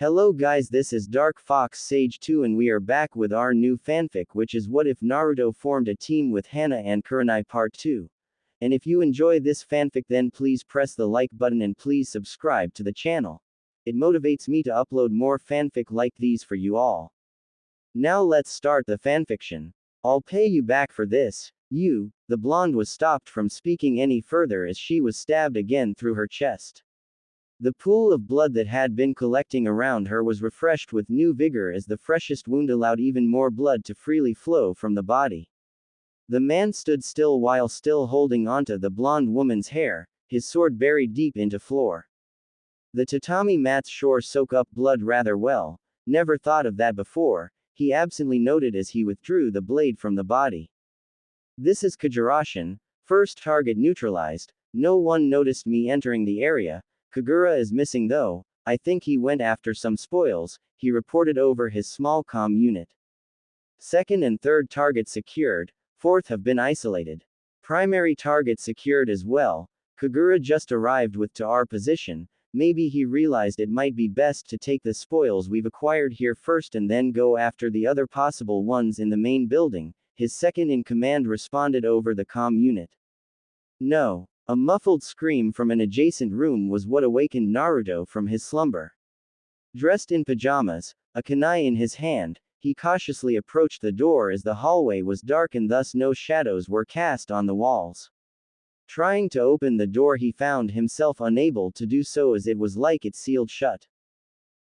Hello guys, this is Dark Fox Sage 2 and we are back with our new fanfic, which is What If Naruto Formed a Team with Hana and Kurenai Part 2. And if you enjoy this fanfic, then please press the like button and please subscribe to the channel. It motivates me to upload more fanfic like these for you all. Now let's start the fanfiction. I'll pay you back for this. The blonde was stopped from speaking any further as she was stabbed again through her chest. The pool of blood that had been collecting around her was refreshed with new vigor as the freshest wound allowed even more blood to freely flow from the body. The man stood still while still holding onto the blonde woman's hair, his sword buried deep into floor. The tatami mats sure soak up blood rather well, never thought of that before, he absently noted as he withdrew the blade from the body. This is Kajirashin, first target neutralized, no one noticed me entering the area. Kagura is missing though, I think he went after some spoils, he reported over his small comm unit. Second and third target secured, fourth have been isolated. Primary target secured as well, Kagura just arrived to our position, maybe he realized it might be best to take the spoils we've acquired here first and then go after the other possible ones in the main building, his second in command responded over the comm unit. No. A muffled scream from an adjacent room was what awakened Naruto from his slumber. Dressed in pajamas, a kunai in his hand, he cautiously approached the door as the hallway was dark and thus no shadows were cast on the walls. Trying to open the door, he found himself unable to do so as it was like it sealed shut.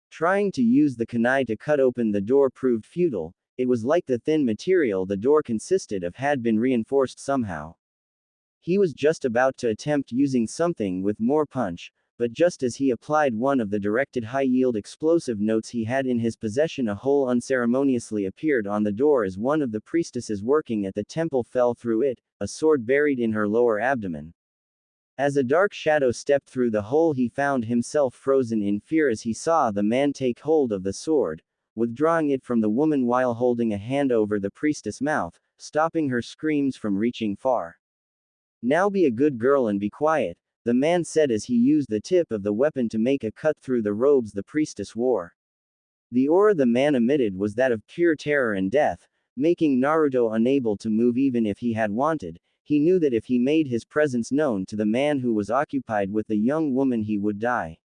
Trying to use the kunai to cut open the door proved futile, it was like the thin material the door consisted of had been reinforced somehow. He was just about to attempt using something with more punch, but just as he applied one of the directed high-yield explosive notes he had in his possession, a hole unceremoniously appeared on the door as one of the priestesses working at the temple fell through it, a sword buried in her lower abdomen. As a dark shadow stepped through the hole, he found himself frozen in fear as he saw the man take hold of the sword, withdrawing it from the woman while holding a hand over the priestess' mouth, stopping her screams from reaching far. Now be a good girl and be quiet, the man said as he used the tip of the weapon to make a cut through the robes the priestess wore. The aura the man emitted was that of pure terror and death, making Naruto unable to move even if he had wanted. He knew that if he made his presence known to the man who was occupied with the young woman, he would die.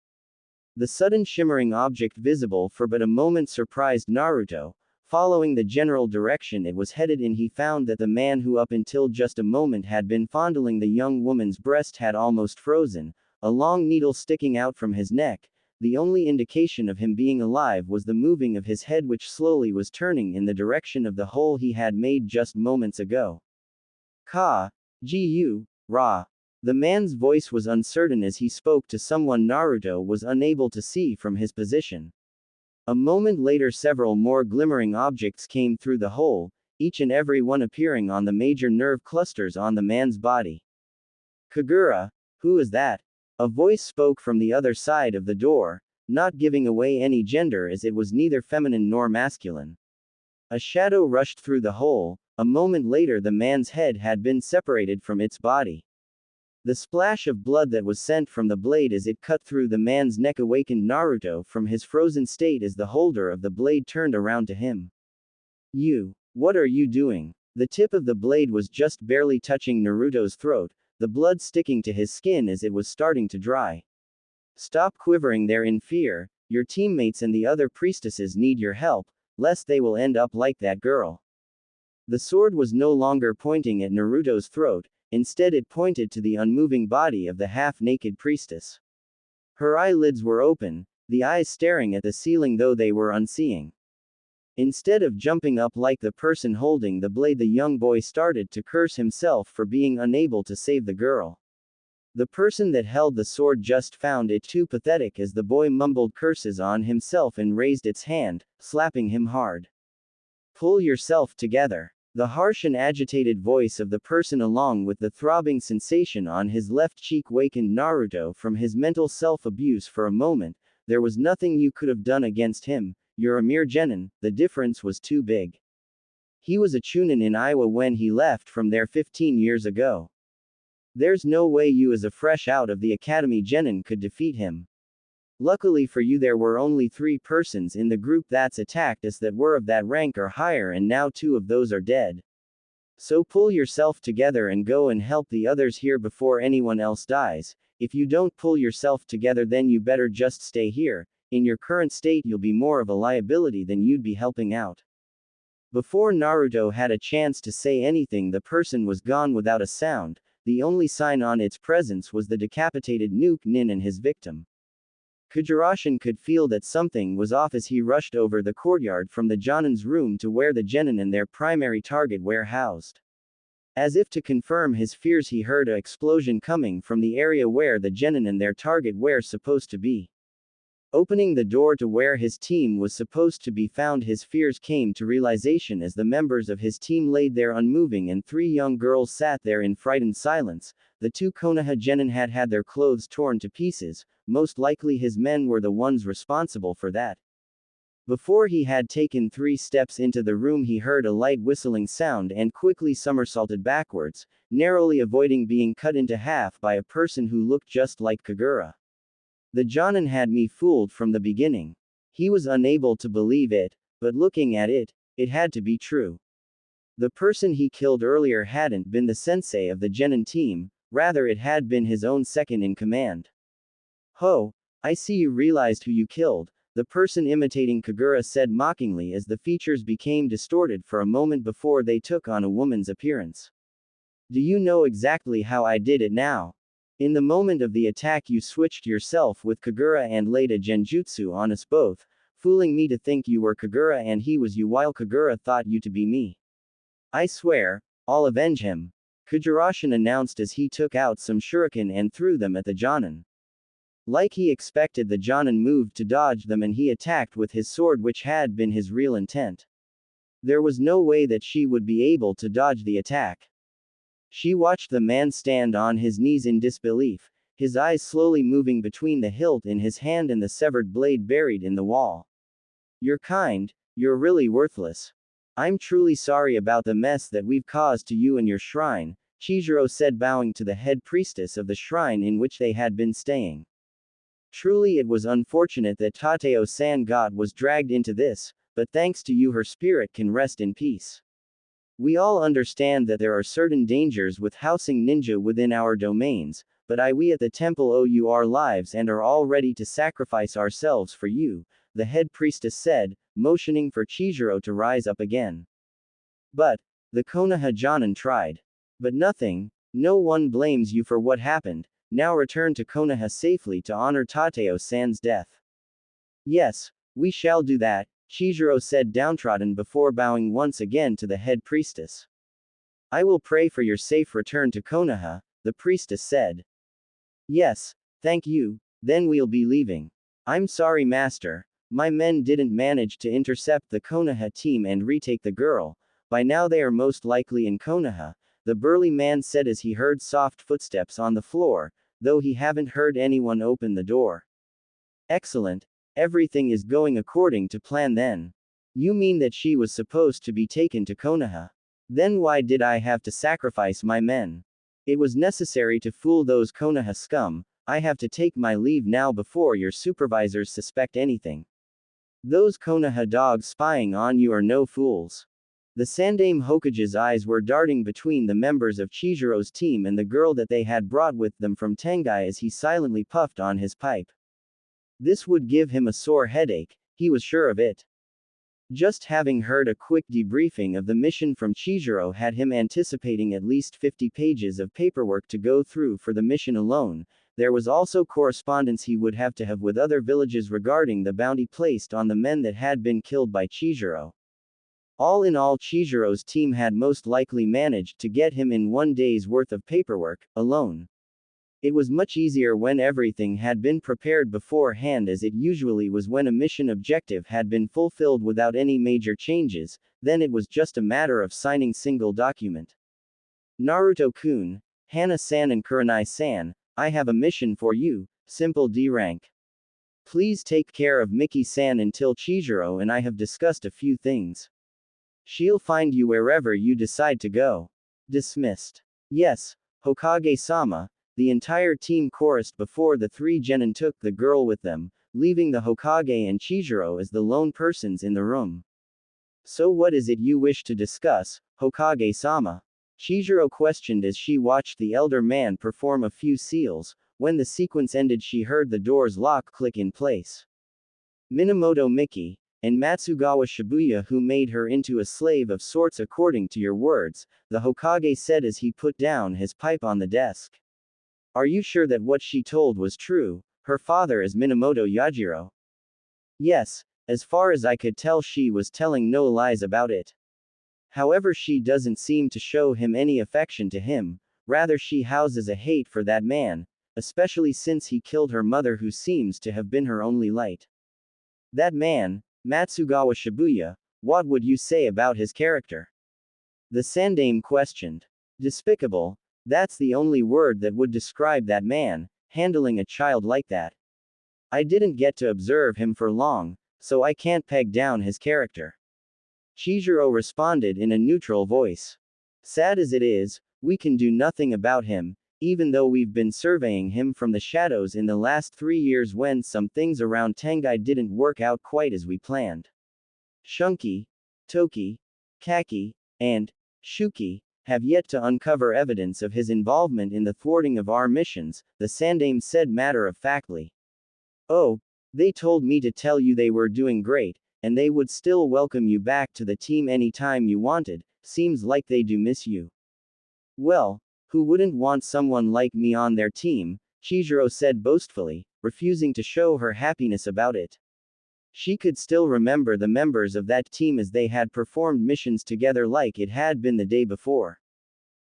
The sudden shimmering object visible for but a moment surprised Naruto. Following the general direction it was headed in, he found that the man who up until just a moment had been fondling the young woman's breast had almost frozen, a long needle sticking out from his neck. The only indication of him being alive was the moving of his head, which slowly was turning in the direction of the hole he had made just moments ago. Ra. The man's voice was uncertain as he spoke to someone Naruto was unable to see from his position. A moment later, several more glimmering objects came through the hole, each and every one appearing on the major nerve clusters on the man's body. Kagura, who is that? A voice spoke from the other side of the door, not giving away any gender as it was neither feminine nor masculine. A shadow rushed through the hole, a moment later the man's head had been separated from its body. The splash of blood that was sent from the blade as it cut through the man's neck awakened Naruto from his frozen state as the holder of the blade turned around to him. What are you doing? The tip of the blade was just barely touching Naruto's throat, the blood sticking to his skin as it was starting to dry. Stop quivering there in fear, your teammates and the other priestesses need your help, lest they will end up like that girl. The sword was no longer pointing at Naruto's throat. Instead it pointed to the unmoving body of the half-naked priestess. Her eyelids were open, the eyes staring at the ceiling though they were unseeing. Instead of jumping up like the person holding the blade, the young boy started to curse himself for being unable to save the girl. The person that held the sword just found it too pathetic as the boy mumbled curses on himself and raised its hand, slapping him hard. Pull yourself together. The harsh and agitated voice of the person along with the throbbing sensation on his left cheek wakened Naruto from his mental self-abuse for a moment. There was nothing you could have done against him, you're a mere genin, the difference was too big. He was a chunin in Iowa when he left from there 15 years ago. There's no way you as a fresh out of the academy genin could defeat him. Luckily for you there were only 3 persons in the group that's attacked us that were of that rank or higher and now 2 of those are dead. So pull yourself together and go and help the others here before anyone else dies. If you don't pull yourself together then you better just stay here. In your current state you'll be more of a liability than you'd be helping out. Before Naruto had a chance to say anything the person was gone without a sound. The only sign on its presence was the decapitated Nuke Nin and his victim. Kujirashin could feel that something was off as he rushed over the courtyard from the Jonin's room to where the genin and their primary target were housed. As if to confirm his fears he heard an explosion coming from the area where the genin and their target were supposed to be. Opening the door to where his team was supposed to be found his fears came to realization as the members of his team laid there unmoving and 3 young girls sat there in frightened silence. The 2 Konoha genin had had their clothes torn to pieces, most likely his men were the ones responsible for that. Before he had taken 3 steps into the room he heard a light whistling sound and quickly somersaulted backwards, narrowly avoiding being cut into half by a person who looked just like Kagura. The Jonin had me fooled from the beginning. He was unable to believe it, but looking at it, it had to be true. The person he killed earlier hadn't been the sensei of the genin team, rather it had been his own second in command. Ho, I see you realized who you killed, the person imitating Kagura said mockingly as the features became distorted for a moment before they took on a woman's appearance. Do you know exactly how I did it now? In the moment of the attack you switched yourself with Kagura and laid a genjutsu on us both, fooling me to think you were Kagura and he was you while Kagura thought you to be me. I swear, I'll avenge him, Kujirashin announced as he took out some shuriken and threw them at the Jonin. Like he expected the Jonin moved to dodge them and he attacked with his sword which had been his real intent. There was no way that she would be able to dodge the attack. She watched the man stand on his knees in disbelief, his eyes slowly moving between the hilt in his hand and the severed blade buried in the wall. You're kind, you're really worthless. I'm truly sorry about the mess that we've caused to you and your shrine, Chijiro said bowing to the head priestess of the shrine in which they had been staying. Truly it was unfortunate that Tateo-san was dragged into this, but thanks to you her spirit can rest in peace. We all understand that there are certain dangers with housing ninja within our domains, but we at the temple owe you our lives and are all ready to sacrifice ourselves for you, the head priestess said, motioning for Chijiro to rise up again. But, the Konoha Jonin tried. But nothing, no one blames you for what happened, now return to Konoha safely to honor Tateo-san's death. Yes, we shall do that, Chijiro said downtrodden before bowing once again to the head priestess. I will pray for your safe return to Konoha, the priestess said. Yes, thank you, then we'll be leaving. I'm sorry master, my men didn't manage to intercept the Konoha team and retake the girl, by now they are most likely in Konoha, the burly man said as he heard soft footsteps on the floor, though he haven't heard anyone open the door. Excellent. Everything is going according to plan then. You mean that she was supposed to be taken to Konoha? Then why did I have to sacrifice my men? It was necessary to fool those Konoha scum. I have to take my leave now before your supervisors suspect anything. Those Konoha dogs spying on you are no fools. The Sandaime Hokage's eyes were darting between the members of Chijiro's team and the girl that they had brought with them from Tengai as he silently puffed on his pipe. This would give him a sore headache, he was sure of it. Just having heard a quick debriefing of the mission from Chijiro had him anticipating at least 50 pages of paperwork to go through for the mission alone. There was also correspondence he would have to have with other villages regarding the bounty placed on the men that had been killed by Chijiro. All in all, Chijiro's team had most likely managed to get him in 1 day's worth of paperwork, alone. It was much easier when everything had been prepared beforehand, as it usually was when a mission objective had been fulfilled without any major changes, then it was just a matter of signing single document. Naruto-kun, Hana-san and Kurenai-san, I have a mission for you, simple D rank. Please take care of Miki-san until Chijiro and I have discussed a few things. She'll find you wherever you decide to go. Dismissed. Yes, Hokage-sama. The entire team chorused before the 3 genin took the girl with them, leaving the Hokage and Chijiro as the lone persons in the room. So what is it you wish to discuss, Hokage-sama? Chijiro questioned as she watched the elder man perform a few seals. When the sequence ended, she heard the door's lock click in place. Minamoto Miki, and Matsugawa Shibuya, who made her into a slave of sorts according to your words, the Hokage said as he put down his pipe on the desk. Are you sure that what she told was true? Her father is Minamoto Yajiro. Yes, as far as I could tell, she was telling no lies about it. However, she doesn't seem to show him any affection to him, rather she houses a hate for that man, especially since he killed her mother, who seems to have been her only light. That man, Matsugawa Shibuya, what would you say about his character? The Sandaime questioned. Despicable, that's the only word that would describe that man, handling a child like that. I didn't get to observe him for long, so I can't peg down his character. Chijiro responded in a neutral voice. Sad as it is, we can do nothing about him, even though we've been surveying him from the shadows in the last 3 years when some things around Tengai didn't work out quite as we planned. Shunki, Toki, Kaki, and Shuki have yet to uncover evidence of his involvement in the thwarting of our missions, the Sandaime said matter-of-factly. Oh, they told me to tell you they were doing great, and they would still welcome you back to the team anytime you wanted. Seems like they do miss you. Well, who wouldn't want someone like me on their team? Chijiro said boastfully, refusing to show her happiness about it. She could still remember the members of that team as they had performed missions together like it had been the day before.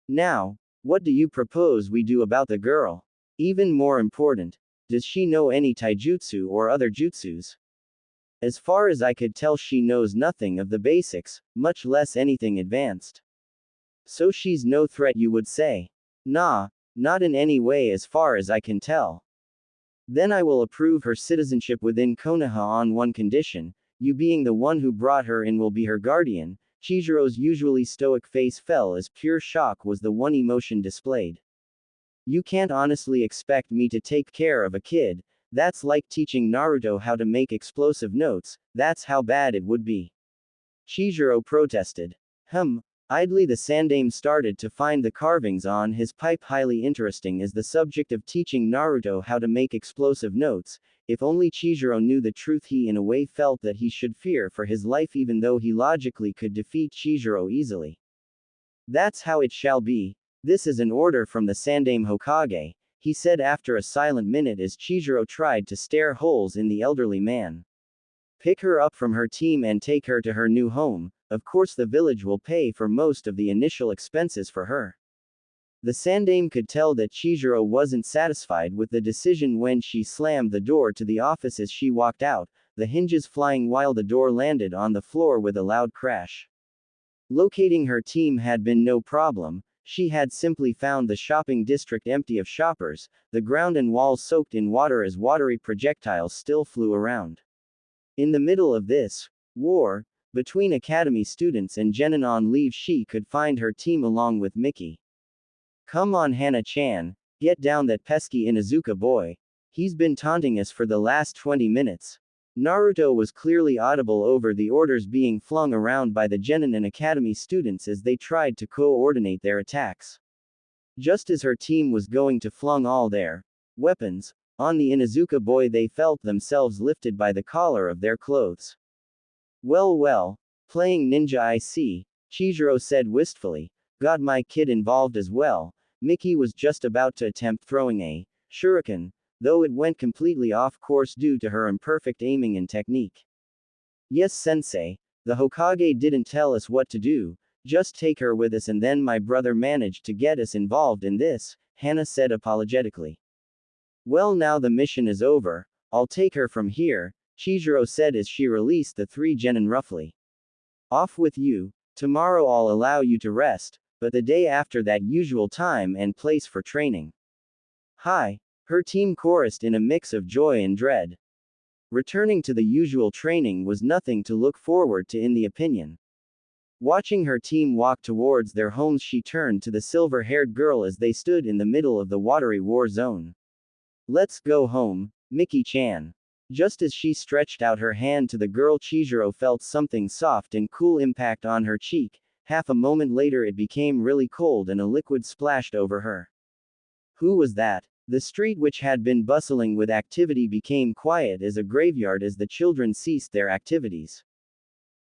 Now, what do you propose we do about the girl? Even more important, does she know any taijutsu or other jutsus? As far as I could tell, she knows nothing of the basics, much less anything advanced. So she's no threat, you would say? Nah, not in any way as far as I can tell. Then I will approve her citizenship within Konoha on one condition: you being the one who brought her in will be her guardian. Chijiro's usually stoic face fell as pure shock was the one emotion displayed. You can't honestly expect me to take care of a kid. That's like teaching Naruto how to make explosive notes, that's how bad it would be. Chijiro protested. Idly the Sandaime started to find the carvings on his pipe highly interesting as the subject of teaching Naruto how to make explosive notes. If only Chijiro knew the truth, he in a way felt that he should fear for his life even though he logically could defeat Chijiro easily. That's how it shall be. This is an order from the Sandaime Hokage, he said after a silent minute as Chijiro tried to stare holes in the elderly man. Pick her up from her team and take her to her new home. Of course the village will pay for most of the initial expenses for her. The Sandaime could tell that Chijiro wasn't satisfied with the decision when she slammed the door to the office as she walked out, the hinges flying while the door landed on the floor with a loud crash. Locating her team had been no problem. She had simply found the shopping district empty of shoppers, the ground and walls soaked in water as watery projectiles still flew around. In the middle of this war between academy students and genin on leave, she could find her team along with Miki. Come on Hana-chan, get down that pesky Inuzuka boy. He's been taunting us for the last 20 minutes. Naruto was clearly audible over the orders being flung around by the genin and academy students as they tried to coordinate their attacks. Just as her team was going to flung all their weapons on the Inuzuka boy, they felt themselves lifted by the collar of their clothes. Well, playing ninja I see, Chijiro said wistfully. Got my kid involved as well. Miki was just about to attempt throwing a shuriken, though it went completely off course due to her imperfect aiming and technique. Yes sensei, the Hokage didn't tell us what to do, just take her with us, and then my brother managed to get us involved in this, Hana said apologetically. Well, now the mission is over, I'll take her from here, Chijiro said as she released the 3 genin roughly. Off with you, tomorrow I'll allow you to rest, but the day after that usual time and place for training. Hi, her team chorused in a mix of joy and dread. Returning to the usual training was nothing to look forward to in the opinion. Watching her team walk towards their homes, she turned to the silver-haired girl as they stood in the middle of the watery war zone. Let's go home, Miki-chan. Just as she stretched out her hand to the girl, Chizuru felt something soft and cool impact on her cheek. Half a moment later it became really cold and a liquid splashed over her. Who was that? The street, which had been bustling with activity, became quiet as a graveyard as the children ceased their activities.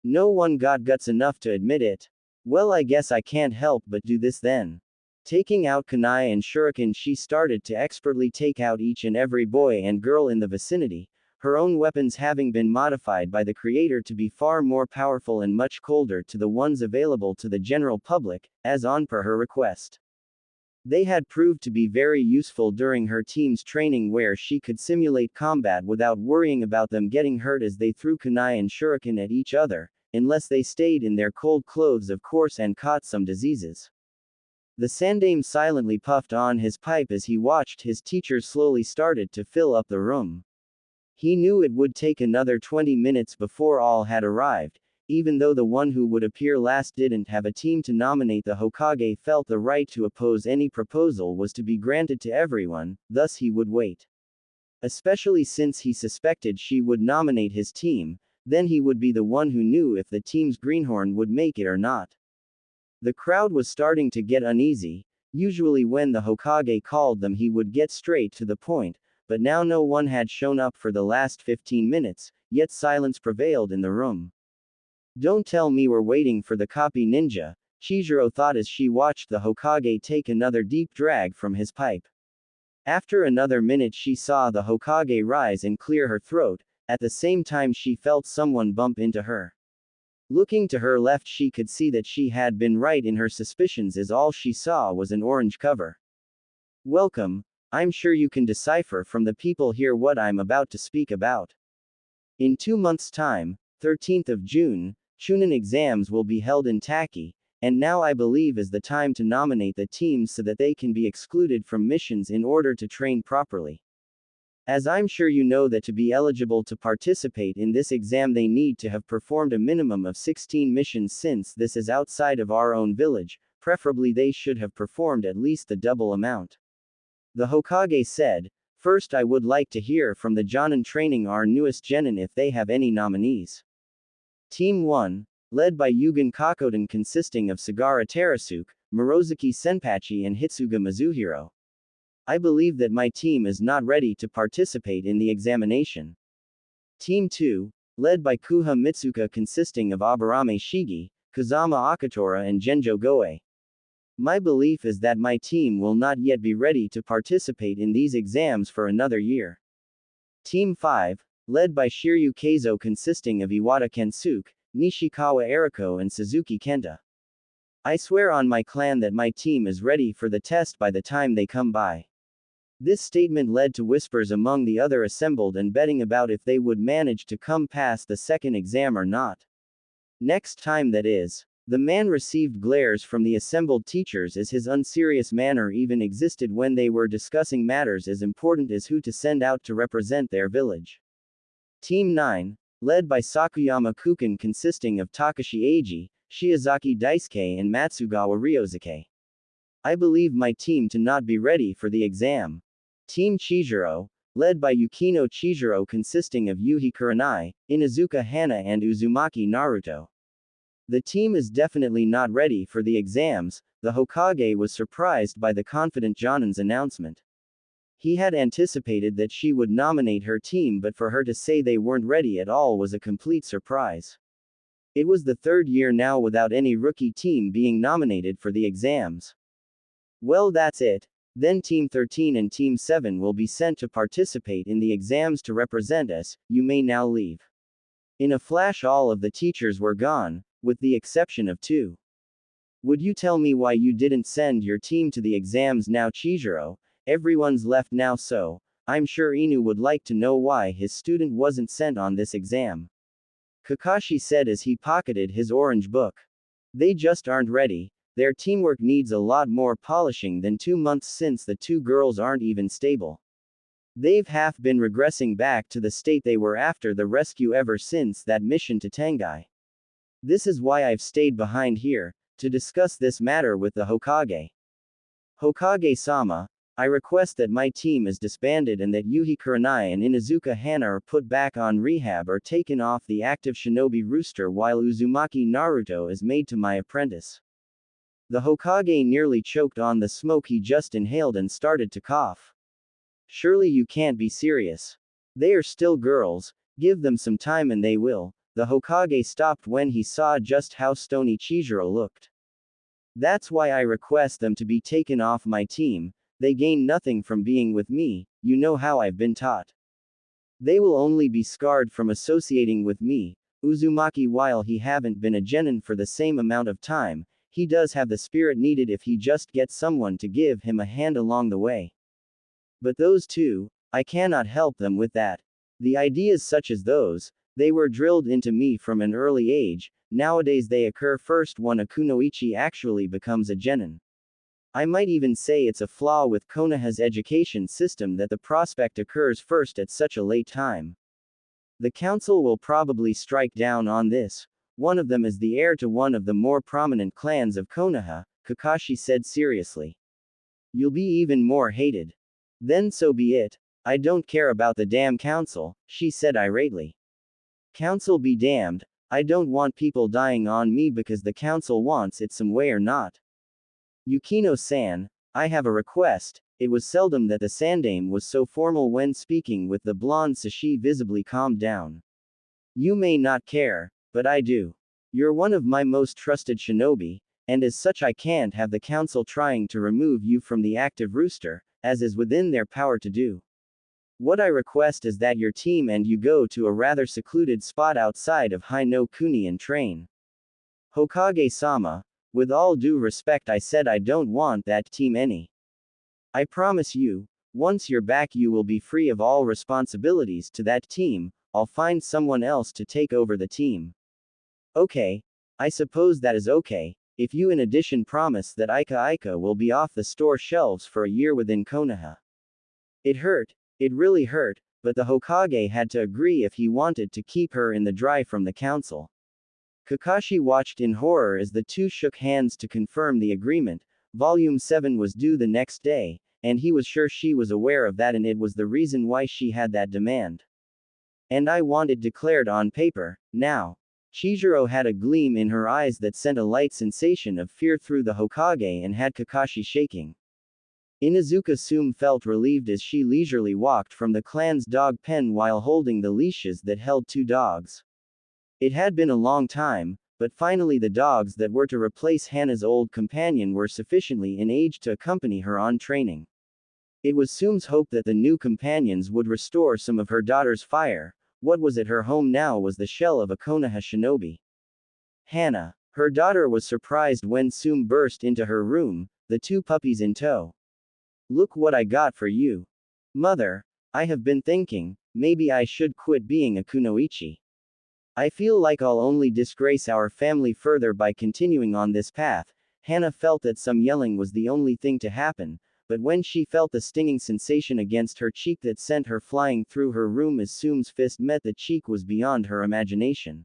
No one got guts enough to admit it. Well, I guess I can't help but do this then. Taking out kunai and shuriken, she started to expertly take out each and every boy and girl in the vicinity, her own weapons having been modified by the creator to be far more powerful and much colder to the ones available to the general public, as on per her request. They had proved to be very useful during her team's training, where she could simulate combat without worrying about them getting hurt as they threw kunai and shuriken at each other, unless they stayed in their cold clothes of course and caught some diseases. The Sandame silently puffed on his pipe as he watched his teachers slowly started to fill up the room. He knew it would take another 20 minutes before all had arrived. Even though the one who would appear last didn't have a team to nominate, the Hokage felt the right to oppose any proposal was to be granted to everyone, thus he would wait. Especially since he suspected she would nominate his team, then he would be the one who knew if the team's greenhorn would make it or not. The crowd was starting to get uneasy. Usually when the Hokage called them he would get straight to the point, but now no one had shown up for the last 15 minutes, yet silence prevailed in the room. Don't tell me we're waiting for the copy ninja, Chizuru thought as she watched the Hokage take another deep drag from his pipe. After another minute she saw the Hokage rise and clear her throat, at the same time she felt someone bump into her. Looking to her left she could see that she had been right in her suspicions, as all she saw was an orange cover. Welcome, I'm sure you can decipher from the people here what I'm about to speak about. In 2 months' time, 13th of June, Chunin exams will be held in Taki, and now I believe is the time to nominate the teams so that they can be excluded from missions in order to train properly. As I'm sure you know that to be eligible to participate in this exam they need to have performed a minimum of 16 missions. Since this is outside of our own village, preferably they should have performed at least the double amount. The Hokage said, first I would like to hear from the Jonin training our newest genin if they have any nominees. Team 1, led by Yugen Kakoden, consisting of Sagara Terasuke, Morozuki Senpachi and Hitsuga Mizuhiro. I believe that my team is not ready to participate in the examination. Team 2, led by Kuha Mitsuka, consisting of Aburame Shigi, Kazama Akatora and Genjo Goe. My belief is that my team will not yet be ready to participate in these exams for another year. Team 5, led by Shiryu Keizo, consisting of Iwata Kensuke, Nishikawa Eriko and Suzuki Kenta. I swear on my clan that my team is ready for the test by the time they come by. This statement led to whispers among the other assembled and betting about if they would manage to come past the second exam or not. Next time, that is. The man received glares from the assembled teachers as his unserious manner even existed when they were discussing matters as important as who to send out to represent their village. Team 9, led by Sakuyama Kuken, consisting of Takashi Eiji, Shiozaki Daisuke and Matsugawa Ryosuke. I believe my team to not be ready for the exam. Team Chizuru, led by Yukino Chizuru, consisting of Yuhi Kurenai, Inuzuka Hana and Uzumaki Naruto. The team is definitely not ready for the exams. The Hokage was surprised by the confident Jonin's announcement. He had anticipated that she would nominate her team, but for her to say they weren't ready at all was a complete surprise. It was the third year now without any rookie team being nominated for the exams. Well, that's it. Then Team 13 and Team 7 will be sent to participate in the exams to represent us. You may now leave. In a flash all of the teachers were gone, with the exception of 2. Would you tell me why you didn't send your team to the exams now, Chizuru? Everyone's left now, so I'm sure Inu would like to know why his student wasn't sent on this exam. Kakashi said as he pocketed his orange book. They just aren't ready. Their teamwork needs a lot more polishing than 2 months since the 2 girls aren't even stable. They've half been regressing back to the state they were after the rescue ever since that mission to Tengai. This is why I've stayed behind here, to discuss this matter with the Hokage. Hokage-sama, I request that my team is disbanded and that Yuhi Kurenai and Inuzuka Hana are put back on rehab or taken off the active shinobi roster while Uzumaki Naruto is made to my apprentice. The Hokage nearly choked on the smoke he just inhaled and started to cough. Surely you can't be serious. They are still girls, give them some time and they will. The Hokage stopped when he saw just how stony Chizuru looked. That's why I request them to be taken off my team. They gain nothing from being with me, you know how I've been taught. They will only be scarred from associating with me. Uzumaki, while he haven't been a genin for the same amount of time, he does have the spirit needed if he just gets someone to give him a hand along the way. But those two, I cannot help them with that. The ideas such as those, they were drilled into me from an early age. Nowadays they occur first when a kunoichi actually becomes a genin. I might even say it's a flaw with Konoha's education system that the prospect occurs first at such a late time. The council will probably strike down on this. One of them is the heir to one of the more prominent clans of Konoha, Kakashi said seriously. You'll be even more hated. Then so be it. I don't care about the damn council, she said irately. Council be damned, I don't want people dying on me because the council wants it some way or not. Yukino-san, I have a request. It was seldom that the Sandame was so formal when speaking with the blonde Sashi visibly calmed down. You may not care, but I do. You're one of my most trusted shinobi, and as such I can't have the council trying to remove you from the active rooster, as is within their power to do. What I request is that your team and you go to a rather secluded spot outside of Hino Kuni and train. Hokage-sama, with all due respect, I said I don't want that team any. I promise you, once you're back you will be free of all responsibilities to that team. I'll find someone else to take over the team. Okay. I suppose that is okay, if you in addition promise that Ika will be off the store shelves for a year within Konoha. It hurt, it really hurt, but the Hokage had to agree if he wanted to keep her in the dry from the council. Kakashi watched in horror as the two shook hands to confirm the agreement. Volume 7 was due the next day, and he was sure she was aware of that and it was the reason why she had that demand. And I want it declared on paper, now. Chizuru had a gleam in her eyes that sent a light sensation of fear through the Hokage and had Kakashi shaking. Inuzuka soon felt relieved as she leisurely walked from the clan's dog pen while holding the leashes that held two dogs. It had been a long time, but finally the dogs that were to replace Hana's old companion were sufficiently in age to accompany her on training. It was Sum's hope that the new companions would restore some of her daughter's fire. What was at her home now was the shell of a Konoha shinobi. Hana, her daughter, was surprised when Sum burst into her room, the two puppies in tow. Look what I got for you. Mother, I have been thinking, maybe I should quit being a kunoichi. I feel like I'll only disgrace our family further by continuing on this path. Hana felt that some yelling was the only thing to happen, but when she felt the stinging sensation against her cheek that sent her flying through her room as Sum's fist met the cheek was beyond her imagination.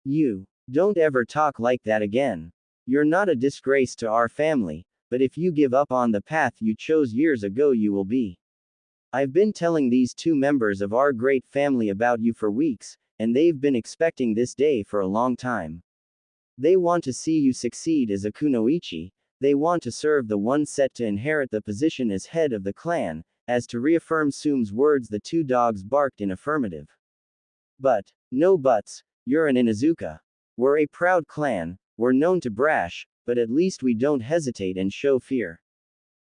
You don't ever talk like that again. You're not a disgrace to our family, but if you give up on the path you chose years ago you will be. I've been telling these two members of our great family about you for weeks, and they've been expecting this day for a long time. They want to see you succeed as a kunoichi. They want to serve the one set to inherit the position as head of the clan. As to reaffirm Sum's words, the two dogs barked in affirmative. But, no buts, you're an Inuzuka. We're a proud clan, we're known to brash, but at least we don't hesitate and show fear.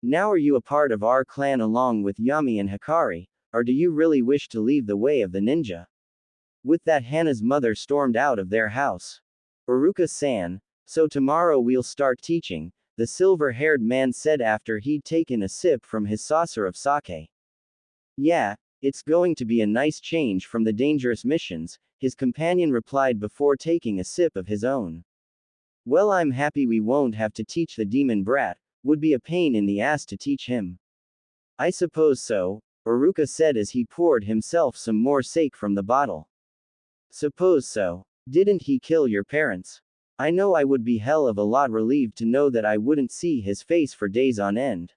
Now are you a part of our clan along with Yami and Hikari, or do you really wish to leave the way of the ninja? With that, Hana's mother stormed out of their house. Uruka-san, so tomorrow we'll start teaching, the silver-haired man said after he'd taken a sip from his saucer of sake. Yeah, it's going to be a nice change from the dangerous missions, his companion replied before taking a sip of his own. Well, I'm happy we won't have to teach the demon brat, would be a pain in the ass to teach him. I suppose so, Uruka said as he poured himself some more sake from the bottle. Suppose so. Didn't he kill your parents? I know I would be hell of a lot relieved to know that I wouldn't see his face for days on end.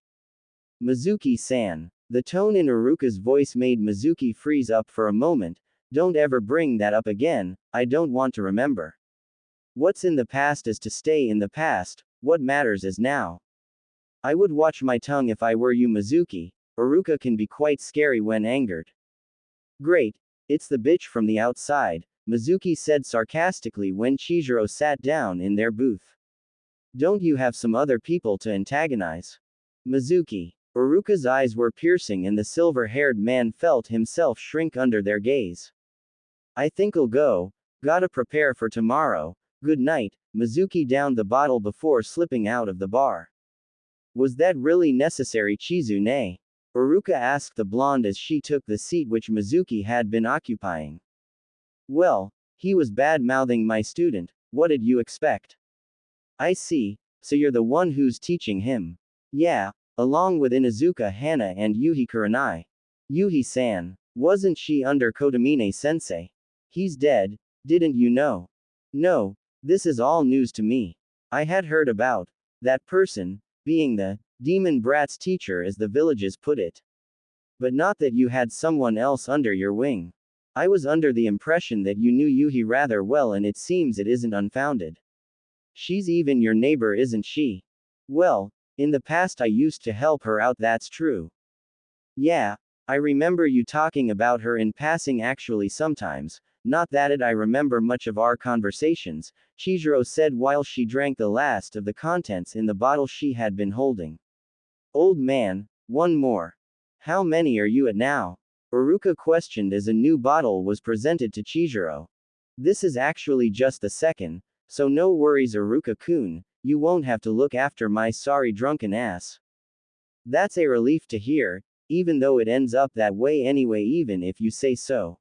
Mizuki-san. The tone in Uruka's voice made Mizuki freeze up for a moment. Don't ever bring that up again, I don't want to remember. What's in the past is to stay in the past, what matters is now. I would watch my tongue if I were you, Mizuki. Uruka can be quite scary when angered. Great. It's the bitch from the outside, Mizuki said sarcastically when Chizuru sat down in their booth. Don't you have some other people to antagonize? Mizuki. Uruka's eyes were piercing and the silver-haired man felt himself shrink under their gaze. I think I'll go. Gotta prepare for tomorrow. Good night. Mizuki downed the bottle before slipping out of the bar. Was that really necessary, Chizune? Uruka asked the blonde as she took the seat which Mizuki had been occupying. Well, he was bad-mouthing my student, what did you expect? I see, so you're the one who's teaching him. Yeah, along with Inuzuka Hana and Yuhi Kurenai. Yuhi-san, wasn't she under Kotomine-sensei? He's dead, didn't you know? No, this is all news to me. I had heard about that person being the demon brat's teacher, as the villages put it. But not that you had someone else under your wing. I was under the impression that you knew Yuhi rather well, and it seems it isn't unfounded. She's even your neighbor, isn't she? Well, in the past I used to help her out, that's true. Yeah, I remember you talking about her in passing actually sometimes, not that I remember much of our conversations, Chizuru said while she drank the last of the contents in the bottle she had been holding. Old man, one more. How many are you at now? Uruka questioned as a new bottle was presented to Chizuru. This is actually just the second, so no worries, Uruka-kun, you won't have to look after my sorry drunken ass. That's a relief to hear, even though it ends up that way anyway, even if you say so.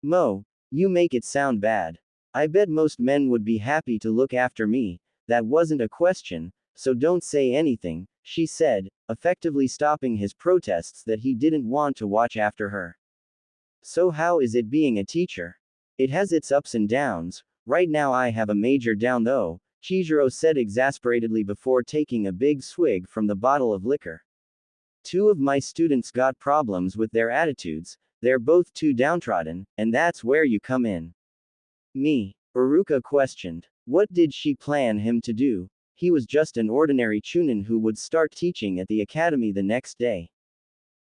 Mo, you make it sound bad. I bet most men would be happy to look after me, that wasn't a question, so don't say anything, she said, effectively stopping his protests that he didn't want to watch after her. So how is it being a teacher? It has its ups and downs, right now I have a major down though, Chizuru said exasperatedly before taking a big swig from the bottle of liquor. Two of my students got problems with their attitudes, they're both too downtrodden, and that's where you come in. Me? Uruka questioned. What did she plan him to do? He was just an ordinary chunin who would start teaching at the academy the next day.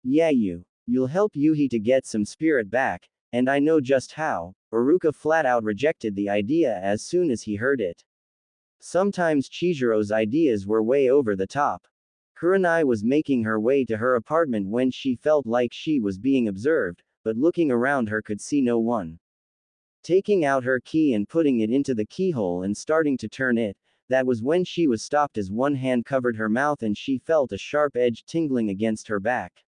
Yeah, you'll help Yuhi to get some spirit back, and I know just how. Uruka flat out rejected the idea as soon as he heard it. Sometimes Chizuru's ideas were way over the top. Kurenai was making her way to her apartment when she felt like she was being observed, but looking around her could see no one. Taking out her key and putting it into the keyhole and starting to turn it, that was when she was stopped as one hand covered her mouth and she felt a sharp edge tingling against her back.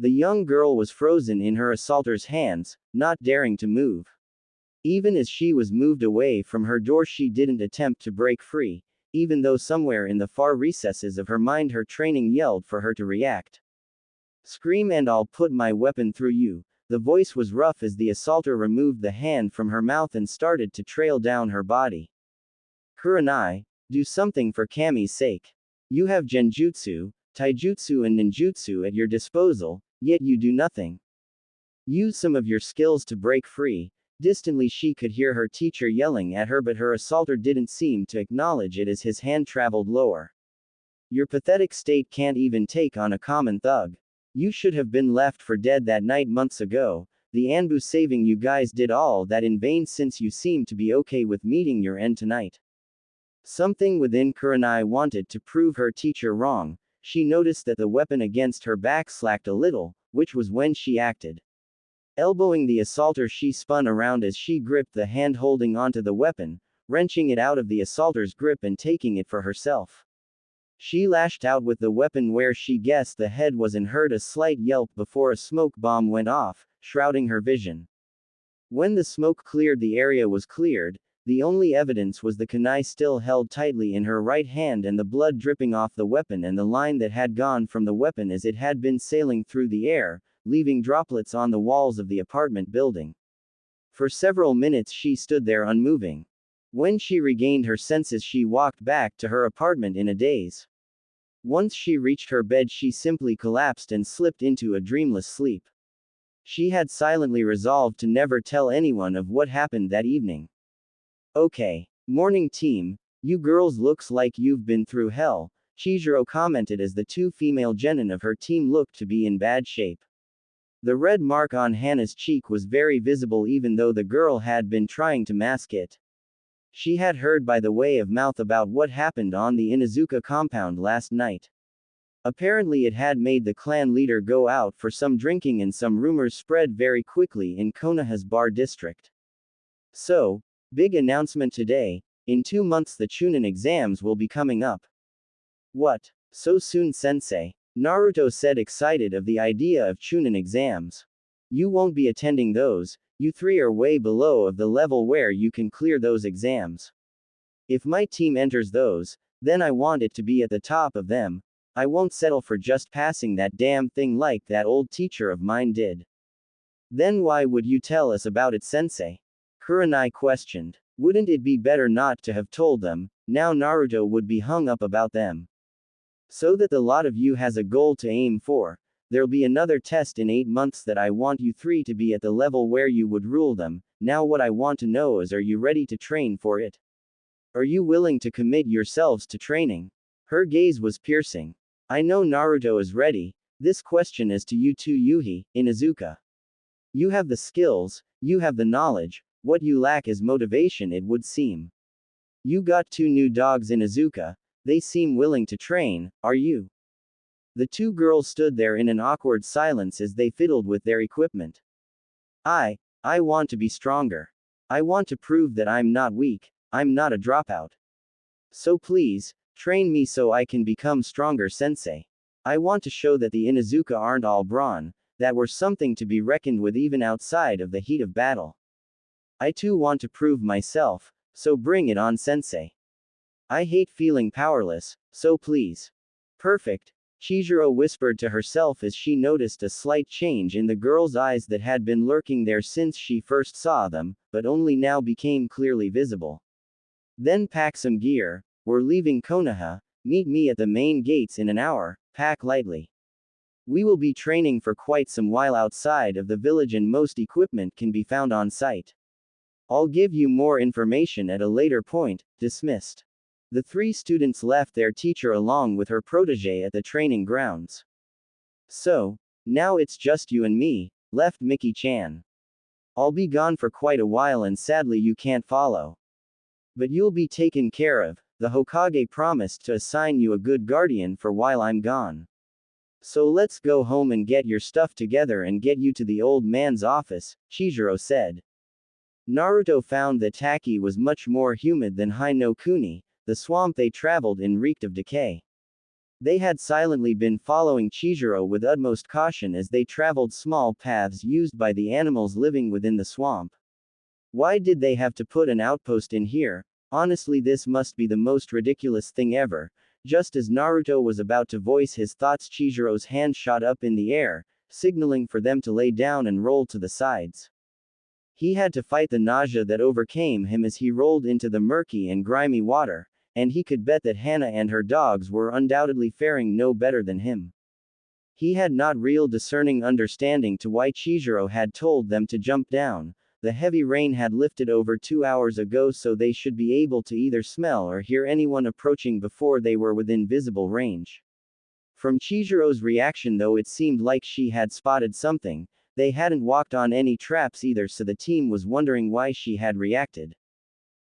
The young girl was frozen in her assaulter's hands, not daring to move. Even as she was moved away from her door, she didn't attempt to break free, even though somewhere in the far recesses of her mind her training yelled for her to react. Scream and I'll put my weapon through you. The voice was rough as the assaulter removed the hand from her mouth and started to trail down her body. Kurenai, do something for Kami's sake. You have genjutsu, taijutsu and ninjutsu at your disposal, yet you do nothing. Use some of your skills to break free. Distantly she could hear her teacher yelling at her, but her assaulter didn't seem to acknowledge it as his hand traveled lower. Your pathetic state can't even take on a common thug. You should have been left for dead that night months ago. The Anbu saving you guys did all that in vain since you seem to be okay with meeting your end tonight. Something within Kurenai wanted to prove her teacher wrong. She noticed that the weapon against her back slacked a little, which was when she acted. Elbowing the assaulter, she spun around as she gripped the hand holding onto the weapon, wrenching it out of the assaulter's grip and taking it for herself. She lashed out with the weapon where she guessed the head was and heard a slight yelp before a smoke bomb went off, shrouding her vision. When the smoke cleared, the area was cleared. The only evidence was the kunai still held tightly in her right hand and the blood dripping off the weapon and the line that had gone from the weapon as it had been sailing through the air, leaving droplets on the walls of the apartment building. For several minutes she stood there unmoving. When she regained her senses, she walked back to her apartment in a daze. Once she reached her bed, she simply collapsed and slipped into a dreamless sleep. She had silently resolved to never tell anyone of what happened that evening. Okay. Morning team, you girls looks like you've been through hell, Chihiro commented as the two female genin of her team looked to be in bad shape. The red mark on Hana's cheek was very visible even though the girl had been trying to mask it. She had heard by the way of mouth about what happened on the Inuzuka compound last night. Apparently it had made the clan leader go out for some drinking and some rumors spread very quickly in Konoha's bar district. So, big announcement today, in 2 months the Chunin exams will be coming up. What? So soon, sensei? Naruto said, excited of the idea of Chunin exams. You won't be attending those, you three are way below of the level where you can clear those exams. If my team enters those, then I want it to be at the top of them. I won't settle for just passing that damn thing like that old teacher of mine did. Then why would you tell us about it, sensei? Kurenai questioned. Wouldn't it be better not to have told them? Now Naruto would be hung up about them. So that the lot of you has a goal to aim for. There'll be another test in 8 months that I want you three to be at the level where you would rule them. Now what I want to know is, are you ready to train for it? Are you willing to commit yourselves to training? Her gaze was piercing. I know Naruto is ready. This question is to you too, Yuhi, Inuzuka. You have the skills, you have the knowledge. What you lack is motivation, it would seem. You got 2 new dogs in Inuzuka. They seem willing to train, are you? The 2 girls stood there in an awkward silence as they fiddled with their equipment. I want to be stronger. I want to prove that I'm not weak, I'm not a dropout. So please, train me so I can become stronger, sensei. I want to show that the Inuzuka aren't all brawn, that we're something to be reckoned with even outside of the heat of battle. I too want to prove myself, so bring it on, sensei. I hate feeling powerless, so please. Perfect, Chihiro whispered to herself as she noticed a slight change in the girl's eyes that had been lurking there since she first saw them, but only now became clearly visible. Then pack some gear, we're leaving Konoha, meet me at the main gates in an hour, pack lightly. We will be training for quite some while outside of the village and most equipment can be found on site. I'll give you more information at a later point, dismissed. The 3 students left their teacher along with her protege at the training grounds. So, now it's just you and me, left Miki-chan. I'll be gone for quite a while and sadly you can't follow. But you'll be taken care of, the Hokage promised to assign you a good guardian for while I'm gone. So let's go home and get your stuff together and get you to the old man's office, Chihiro said. Naruto found that Taki was much more humid than Hai no Kuni, the swamp they traveled in reeked of decay. They had silently been following Chihiro with utmost caution as they traveled small paths used by the animals living within the swamp. Why did they have to put an outpost in here? Honestly, this must be the most ridiculous thing ever. Just as Naruto was about to voice his thoughts, Chihiro's hand shot up in the air, signaling for them to lay down and roll to the sides. He had to fight the nausea that overcame him as he rolled into the murky and grimy water, and he could bet that Hana and her dogs were undoubtedly faring no better than him. He had not real discerning understanding to why Chihiro had told them to jump down. The heavy rain had lifted over 2 hours ago, so they should be able to either smell or hear anyone approaching before they were within visible range. From Chihiro's reaction though, it seemed like she had spotted something. They hadn't walked on any traps either, so the team was wondering why she had reacted.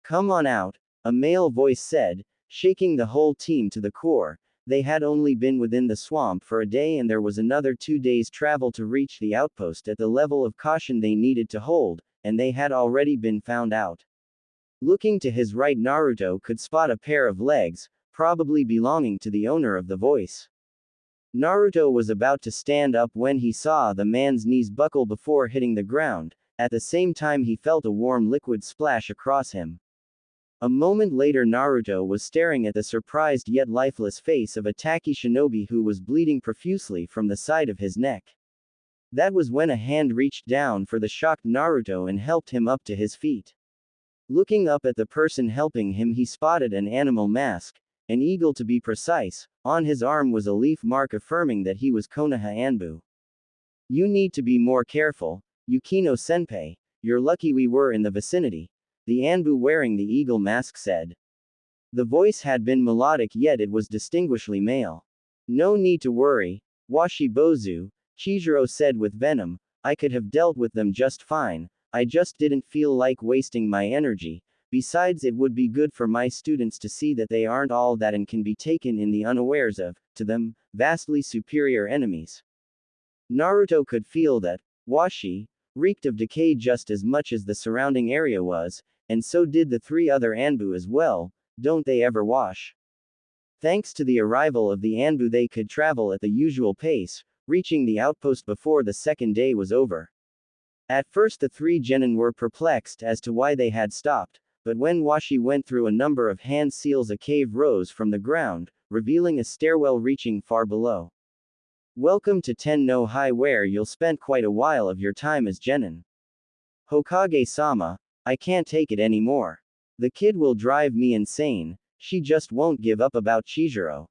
Come on out, a male voice said, shaking the whole team to the core. They had only been within the swamp for a day and there was another 2 days' travel to reach the outpost at the level of caution they needed to hold, and they had already been found out. Looking to his right, Naruto could spot a pair of legs, probably belonging to the owner of the voice. Naruto was about to stand up when he saw the man's knees buckle before hitting the ground. At the same time he felt a warm liquid splash across him. A moment later Naruto was staring at the surprised yet lifeless face of a Taki shinobi who was bleeding profusely from the side of his neck. That was when a hand reached down for the shocked Naruto and helped him up to his feet. Looking up at the person helping him, he spotted an animal mask. an eagle to be precise. On his arm was a leaf mark affirming that he was Konoha Anbu. You need to be more careful, Yukino Senpai. You're lucky we were in the vicinity, the Anbu wearing the eagle mask said. The voice had been melodic yet it was distinguishedly male. No need to worry, Washi Bozu, Chijiro said with venom. I could have dealt with them just fine, I just didn't feel like wasting my energy. Besides, it would be good for my students to see that they aren't all that and can be taken in the unawares of, to them, vastly superior enemies. Naruto could feel that Washi reeked of decay just as much as the surrounding area was, and so did the three other Anbu as well. Don't they ever wash? Thanks to the arrival of the Anbu, they could travel at the usual pace, reaching the outpost before the second day was over. At first the three genin were perplexed as to why they had stopped, but when Washi went through a number of hand seals a cave rose from the ground, revealing a stairwell reaching far below. Welcome to Ten no High, where you'll spend quite a while of your time as genin. Hokage-sama, I can't take it anymore. The kid will drive me insane, she just won't give up about Chijiro.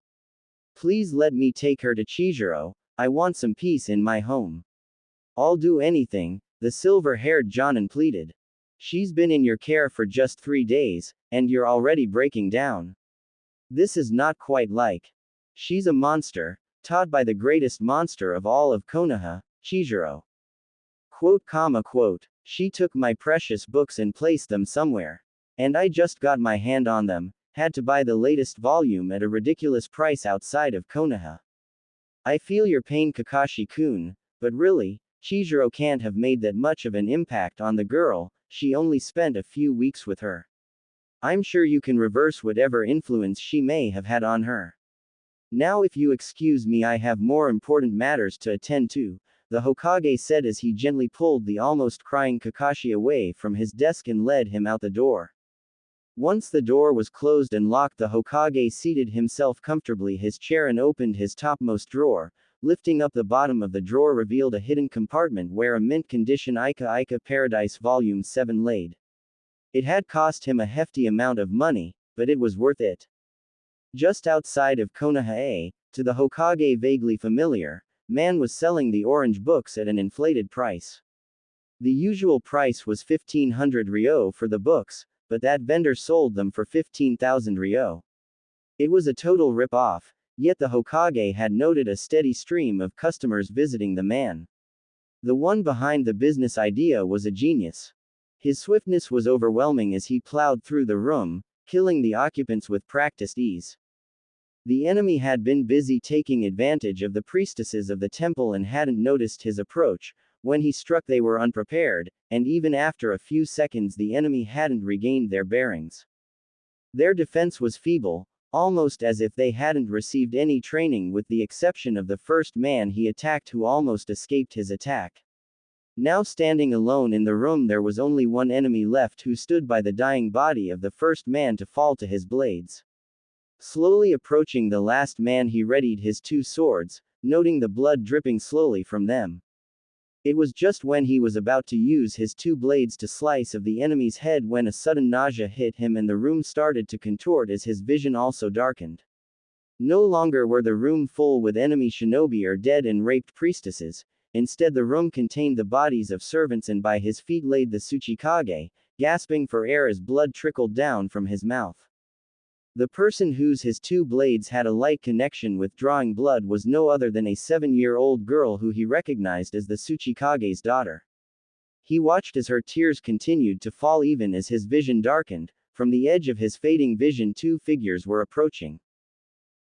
Please let me take her to Chijiro, I want some peace in my home. I'll do anything, the silver-haired Jonin pleaded. She's been in your care for just 3 days, and you're already breaking down. This is not quite like. She's a monster, taught by the greatest monster of all of Konoha, Chijiro. Quote. She took my precious books and placed them somewhere. And I just got my hand on them, had to buy the latest volume at a ridiculous price outside of Konoha. I feel your pain, Kakashi-kun, but really, Chijiro can't have made that much of an impact on the girl, she only spent a few weeks with her. I'm sure you can reverse whatever influence she may have had on her. Now if you excuse me, I have more important matters to attend to, the Hokage said as he gently pulled the almost crying Kakashi away from his desk and led him out the door. Once the door was closed and locked, the Hokage seated himself comfortably in his chair and opened his topmost drawer. Lifting up the bottom of the drawer revealed a hidden compartment where a mint condition Ika Paradise Volume 7 laid. It had cost him a hefty amount of money, but it was worth it. Just outside of Konoha, to the Hokage vaguely familiar, man was selling the orange books at an inflated price. The usual price was 1500 ryo for the books, but that vendor sold them for 15,000 ryo. It was a total rip-off, yet the Hokage had noted a steady stream of customers visiting the man. The one behind the business idea was a genius. His swiftness was overwhelming as he plowed through the room, killing the occupants with practiced ease. The enemy had been busy taking advantage of the priestesses of the temple and hadn't noticed his approach. When he struck, they were unprepared, and even after a few seconds the enemy hadn't regained their bearings. Their defense was feeble, almost as if they hadn't received any training, with the exception of the first man he attacked who almost escaped his attack. Now standing alone in the room there was only one enemy left, who stood by the dying body of the first man to fall to his blades. Slowly approaching the last man, he readied his 2 swords, noting the blood dripping slowly from them. It was just when he was about to use his 2 blades to slice of the enemy's head when a sudden nausea hit him and the room started to contort as his vision also darkened. No longer were the room full with enemy shinobi or dead and raped priestesses, instead the room contained the bodies of servants, and by his feet laid the Tsuchikage, gasping for air as blood trickled down from his mouth. The person whose his 2 blades had a light connection with drawing blood was no other than a 7-year-old girl who he recognized as the Tsuchikage's daughter. He watched as her tears continued to fall even as his vision darkened. From the edge of his fading vision 2 figures were approaching.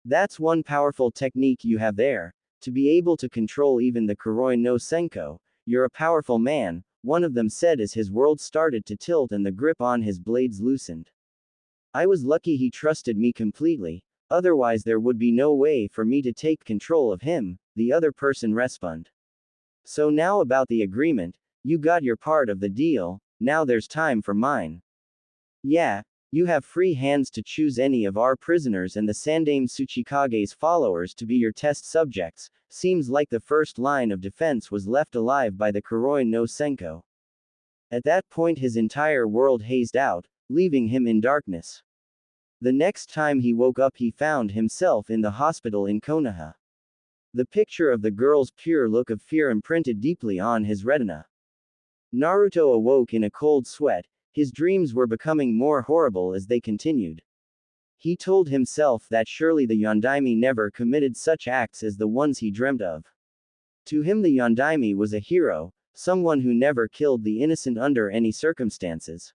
That's one powerful technique you have there, to be able to control even the Kuroi no Senko. You're a powerful man, one of them said as his world started to tilt and the grip on his blades loosened. I was lucky he trusted me completely, otherwise there would be no way for me to take control of him, the other person responded. So now about the agreement, you got your part of the deal, now there's time for mine. Yeah, you have free hands to choose any of our prisoners and the Sandaime Tsuchikage's followers to be your test subjects. Seems like the first line of defense was left alive by the Kuroi no Senko. At that point his entire world hazed out, leaving him in darkness. The next time he woke up, he found himself in the hospital in Konoha. The picture of the girl's pure look of fear imprinted deeply on his retina. Naruto awoke in a cold sweat. His dreams were becoming more horrible as they continued. He told himself that surely the Yondaime never committed such acts as the ones he dreamt of. To him, the Yondaime was a hero, someone who never killed the innocent under any circumstances.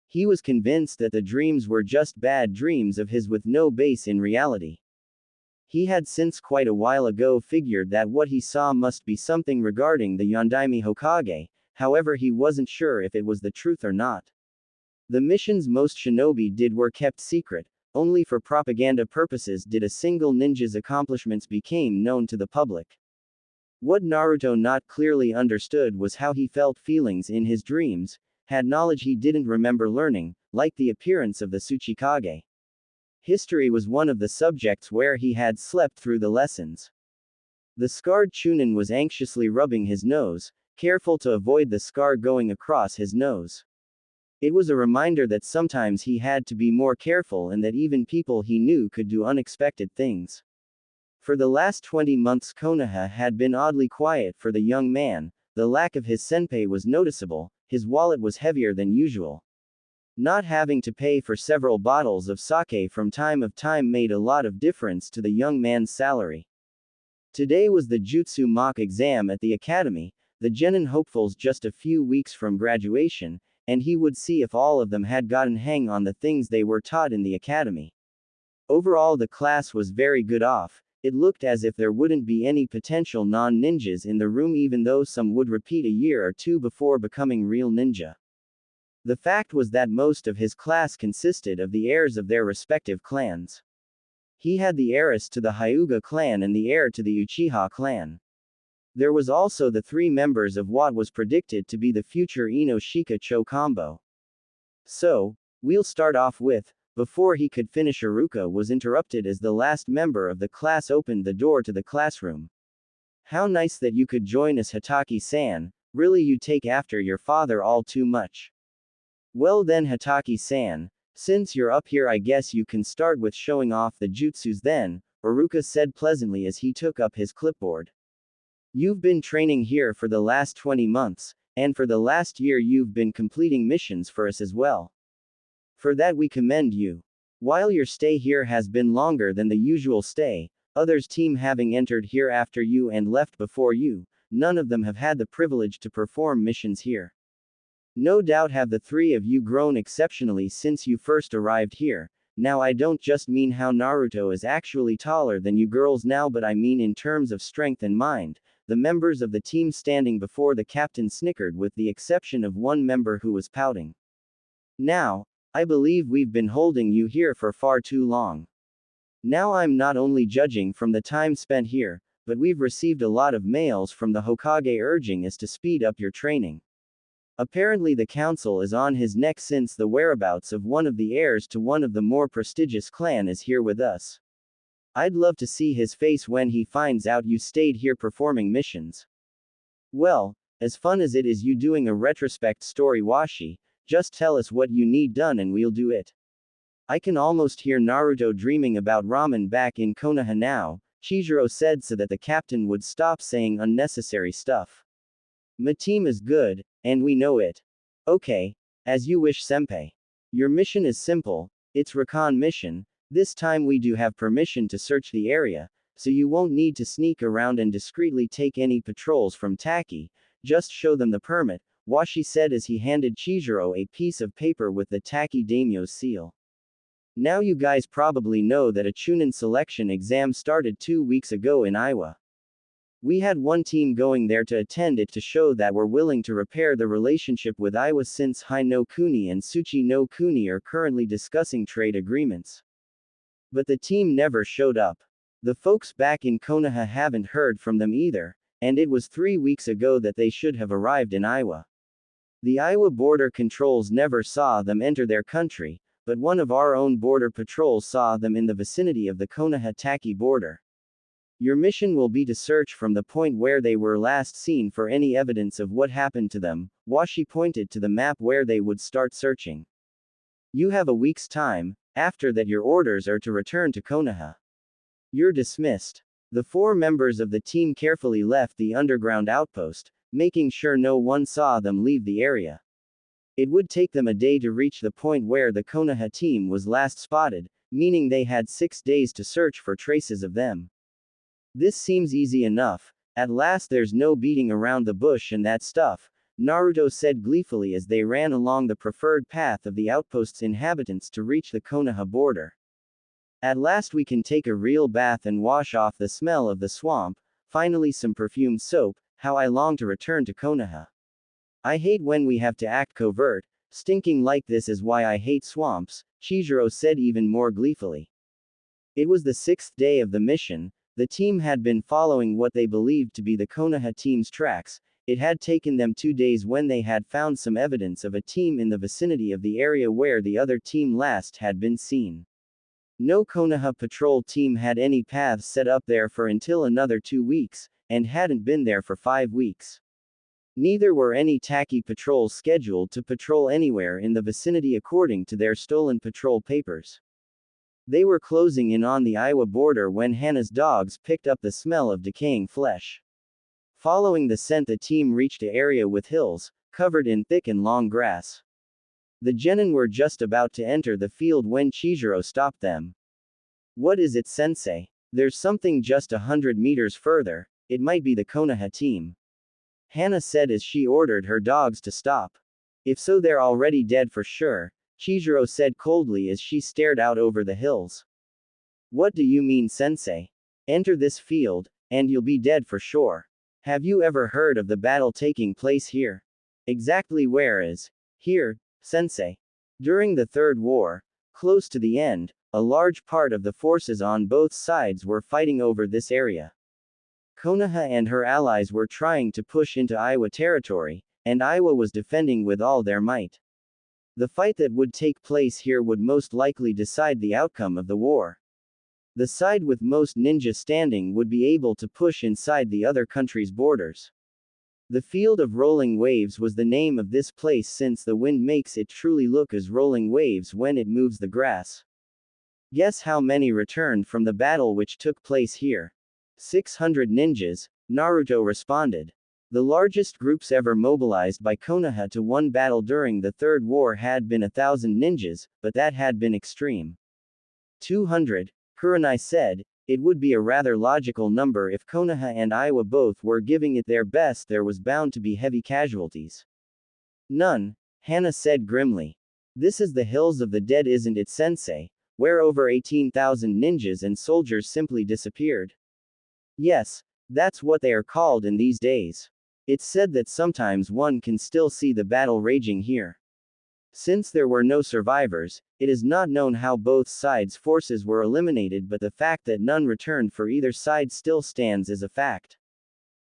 He was convinced that the dreams were just bad dreams of his with no base in reality. He had since quite a while ago figured that what he saw must be something regarding the Yondaime Hokage, however he wasn't sure if it was the truth or not. The missions most shinobi did were kept secret, only for propaganda purposes did a single ninja's accomplishments became known to the public. What Naruto not clearly understood was how he felt feelings in his dreams, had knowledge he didn't remember learning, like the appearance of the Tsuchikage. History was one of the subjects where he had slept through the lessons. The scarred Chunin was anxiously rubbing his nose, careful to avoid the scar going across his nose. It was a reminder that sometimes he had to be more careful and that even people he knew could do unexpected things. For the last 20 months Konoha had been oddly quiet for the young man. The lack of his senpai was noticeable, his wallet was heavier than usual. Not having to pay for several bottles of sake from time to time made a lot of difference to the young man's salary. Today was the Jutsu mock exam at the academy, the genin hopefuls just a few weeks from graduation, and he would see if all of them had gotten hang on the things they were taught in the academy. Overall, the class was very good off. It looked as if there wouldn't be any potential non-ninjas in the room, even though some would repeat a year or two before becoming real ninja. The fact was that most of his class consisted of the heirs of their respective clans. He had the heiress to the Hyuga clan and the heir to the Uchiha clan. There was also the 3 members of what was predicted to be the future Ino-Shika Cho combo. So, we'll start off with. Before he could finish, Iruka was interrupted as the last member of the class opened the door to the classroom. How nice that you could join us, Hataki-san. Really, you take after your father all too much. Well then, Hataki-san, since you're up here, I guess you can start with showing off the jutsus then, Iruka said pleasantly as he took up his clipboard. You've been training here for the last 20 months, and for the last year you've been completing missions for us as well. For that we commend you. While your stay here has been longer than the usual stay, others team having entered here after you and left before you, none of them have had the privilege to perform missions here. No doubt have the 3 of you grown exceptionally since you first arrived here. Now I don't just mean how Naruto is actually taller than you girls now, but I mean in terms of strength and mind. The members of the team standing before the captain snickered with the exception of one member who was pouting. Now, I believe we've been holding you here for far too long. Now I'm not only judging from the time spent here, but we've received a lot of mails from the Hokage urging us to speed up your training. Apparently the council is on his neck since the whereabouts of one of the heirs to one of the more prestigious clan is here with us. I'd love to see his face when he finds out you stayed here performing missions. Well, as fun as it is you doing a retrospect story washi, just tell us what you need done and we'll do it. I can almost hear Naruto dreaming about ramen back in Konoha now, Chihiro said so that the captain would stop saying unnecessary stuff. My team is good, and we know it. Okay, as you wish, senpai. Your mission is simple, it's recon mission. This time we do have permission to search the area, so you won't need to sneak around and discreetly take any patrols from Taki, just show them the permit, Washi said as he handed Chihiro a piece of paper with the Taki daimyo's seal. Now you guys probably know that a Chunin selection exam started 2 weeks ago in Iowa. We had one team going there to attend it to show that we're willing to repair the relationship with Iowa since Hai no Kuni and Tsuchi no Kuni are currently discussing trade agreements. But the team never showed up. The folks back in Konoha haven't heard from them either, and it was 3 weeks ago that they should have arrived in Iowa. The Iowa border controls never saw them enter their country, but one of our own border patrols saw them in the vicinity of the Konoha-Taki border. Your mission will be to search from the point where they were last seen for any evidence of what happened to them. Washi pointed to the map where they would start searching. You have a week's time, After that, your orders are to return to Konoha. You're dismissed. The 4 members of the team carefully left the underground outpost, making sure no one saw them leave the area. It would take them a day to reach the point where the Konoha team was last spotted, meaning they had 6 days to search for traces of them. This seems easy enough. At last, there's no beating around the bush and that stuff, Naruto said gleefully as they ran along the preferred path of the outpost's inhabitants to reach the Konoha border. At last we can take a real bath and wash off the smell of the swamp, finally some perfumed soap, how I long to return to Konoha. I hate when we have to act covert, stinking like this is why I hate swamps, Chizuru said even more gleefully. It was the 6th day of the mission. The team had been following what they believed to be the Konoha team's tracks. It had taken them 2 days when they had found some evidence of a team in the vicinity of the area where the other team last had been seen. No Konoha patrol team had any paths set up there for until another 2 weeks, and hadn't been there for 5 weeks. Neither were any Taki patrols scheduled to patrol anywhere in the vicinity according to their stolen patrol papers. They were closing in on the Iowa border when Hana's dogs picked up the smell of decaying flesh. Following the scent, the team reached an area with hills, covered in thick and long grass. The genin were just about to enter the field when Chizuru stopped them. What is it, sensei? There's something just 100 meters further. It might be the Konoha team. Hana said as she ordered her dogs to stop. If so, they're already dead for sure, Chizuru said coldly as she stared out over the hills. What do you mean, sensei? Enter this field, and you'll be dead for sure. Have you ever heard of the battle taking place here? Exactly where is? Here, sensei. During the Third War, close to the end, a large part of the forces on both sides were fighting over this area. Konoha and her allies were trying to push into Iowa territory, and Iowa was defending with all their might. The fight that would take place here would most likely decide the outcome of the war. The side with most ninja standing would be able to push inside the other country's borders. The Field of Rolling Waves was the name of this place since the wind makes it truly look as rolling waves when it moves the grass. Guess how many returned from the battle which took place here? 600 ninjas, Naruto responded. The largest groups ever mobilized by Konoha to one battle during the Third War had been 1,000 ninjas, but that had been extreme. 200, Kurenai said. It would be a rather logical number if Konoha and Iowa both were giving it their best. There was bound to be heavy casualties. None, Hana said grimly. This is the Hills of the Dead, isn't it, sensei, where over 18,000 ninjas and soldiers simply disappeared? Yes, that's what they are called in these days. It's said that sometimes one can still see the battle raging here. Since there were no survivors, it is not known how both sides' forces were eliminated, but the fact that none returned for either side still stands as a fact.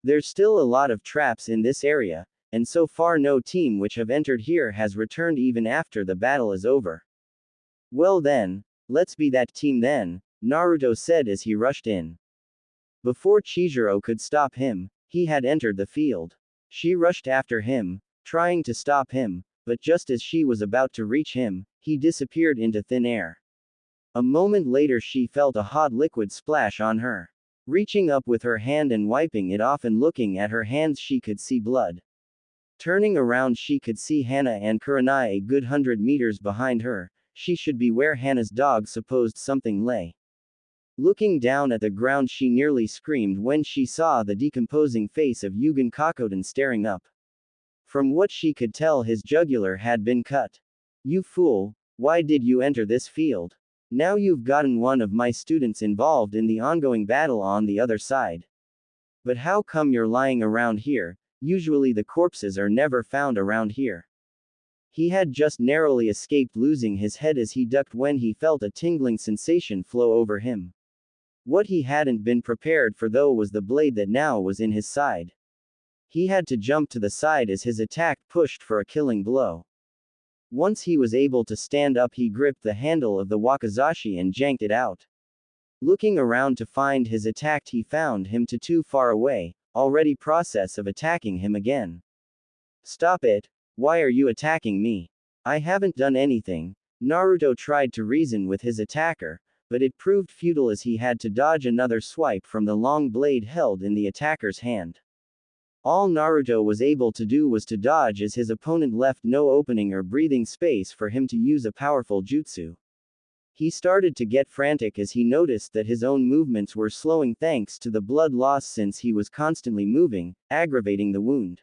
There's still a lot of traps in this area, and so far no team which have entered here has returned even after the battle is over. Well then, let's be that team then, Naruto said as he rushed in. Before Chizuru could stop him, he had entered the field. She rushed after him, trying to stop him, but just as she was about to reach him, he disappeared into thin air. A moment later she felt a hot liquid splash on her. Reaching up with her hand and wiping it off and looking at her hands, she could see blood. Turning around, she could see Hana and Kurenai a good 100 meters behind her. She should be where Hana's dog supposed something lay. Looking down at the ground, she nearly screamed when she saw the decomposing face of Yugen Kakoden staring up. From what she could tell, his jugular had been cut. You fool, why did you enter this field? Now you've gotten one of my students involved in the ongoing battle on the other side. But how come you're lying around here? Usually the corpses are never found around here. He had just narrowly escaped losing his head as he ducked when he felt a tingling sensation flow over him. What he hadn't been prepared for though was the blade that now was in his side. He had to jump to the side as his attack pushed for a killing blow. Once he was able to stand up, he gripped the handle of the wakizashi and yanked it out. Looking around to find his attack, he found him too far away, already process of attacking him again. Stop it, why are you attacking me? I haven't done anything, Naruto tried to reason with his attacker, but it proved futile as he had to dodge another swipe from the long blade held in the attacker's hand. All Naruto was able to do was to dodge as his opponent left no opening or breathing space for him to use a powerful jutsu. He started to get frantic as he noticed that his own movements were slowing thanks to the blood loss since he was constantly moving, aggravating the wound.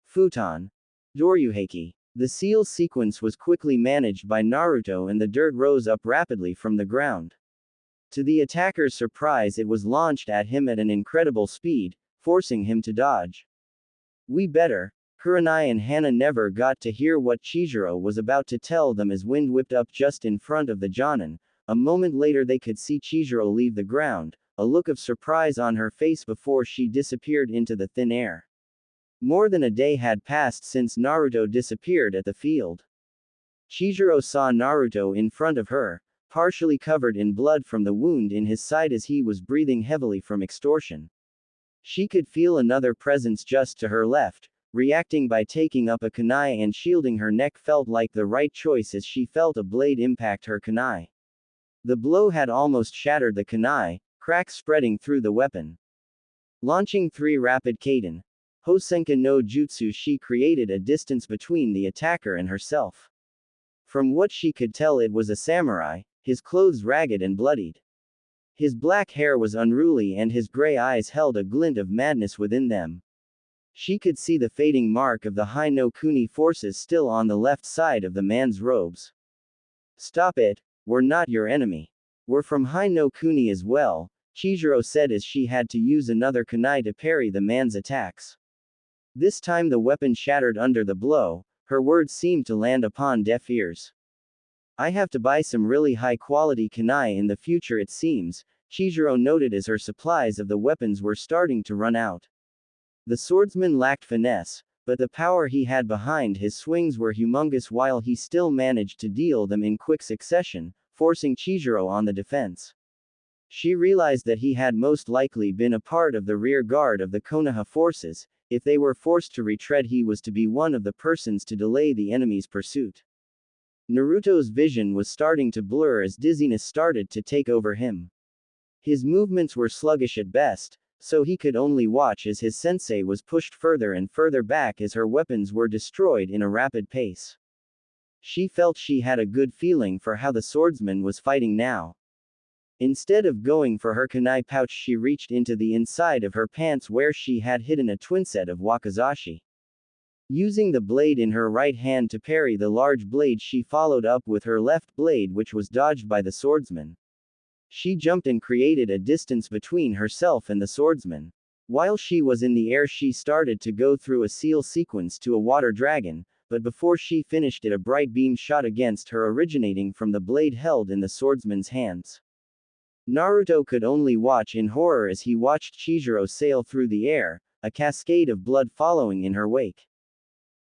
Futon. Doryuheki. The seal sequence was quickly managed by Naruto and the dirt rose up rapidly from the ground. To the attacker's surprise, it was launched at him at an incredible speed, forcing him to dodge. We better. Kurenai and Hana never got to hear what Chizuru was about to tell them as wind whipped up just in front of the Jonin. A moment later they could see Chizuru leave the ground, a look of surprise on her face before she disappeared into the thin air. More than a day had passed since Naruto disappeared at the field. Chizuru saw Naruto in front of her, partially covered in blood from the wound in his side as he was breathing heavily from extortion. She could feel another presence just to her left. Reacting by taking up a kunai and shielding her neck felt like the right choice as she felt a blade impact her kunai. The blow had almost shattered the kunai, cracks spreading through the weapon. Launching 3 rapid kaiden Hosenka no Jutsu, she created a distance between the attacker and herself. From what she could tell, it was a samurai, his clothes ragged and bloodied. His black hair was unruly and his gray eyes held a glint of madness within them. She could see the fading mark of the High no Kuni forces still on the left side of the man's robes. Stop it, we're not your enemy. We're from High no Kuni as well, Chizuru said as she had to use another kunai to parry the man's attacks. This time the weapon shattered under the blow, her words seemed to land upon deaf ears. I have to buy some really high quality kunai in the future it seems, Chizuru noted as her supplies of the weapons were starting to run out. The swordsman lacked finesse, but the power he had behind his swings were humongous while he still managed to deal them in quick succession, forcing Chizuru on the defense. She realized that he had most likely been a part of the rear guard of the Konoha forces. If they were forced to retreat, he was to be one of the persons to delay the enemy's pursuit. Naruto's vision was starting to blur as dizziness started to take over him. His movements were sluggish at best, so he could only watch as his sensei was pushed further and further back as her weapons were destroyed in a rapid pace. She felt she had a good feeling for how the swordsman was fighting now. Instead of going for her kunai pouch, she reached into the inside of her pants where she had hidden a twin set of wakizashi. Using the blade in her right hand to parry the large blade, she followed up with her left blade, which was dodged by the swordsman. She jumped and created a distance between herself and the swordsman. While she was in the air, she started to go through a seal sequence to a water dragon, but before she finished it, a bright beam shot against her, originating from the blade held in the swordsman's hands. Naruto could only watch in horror as he watched Chizuru sail through the air, a cascade of blood following in her wake.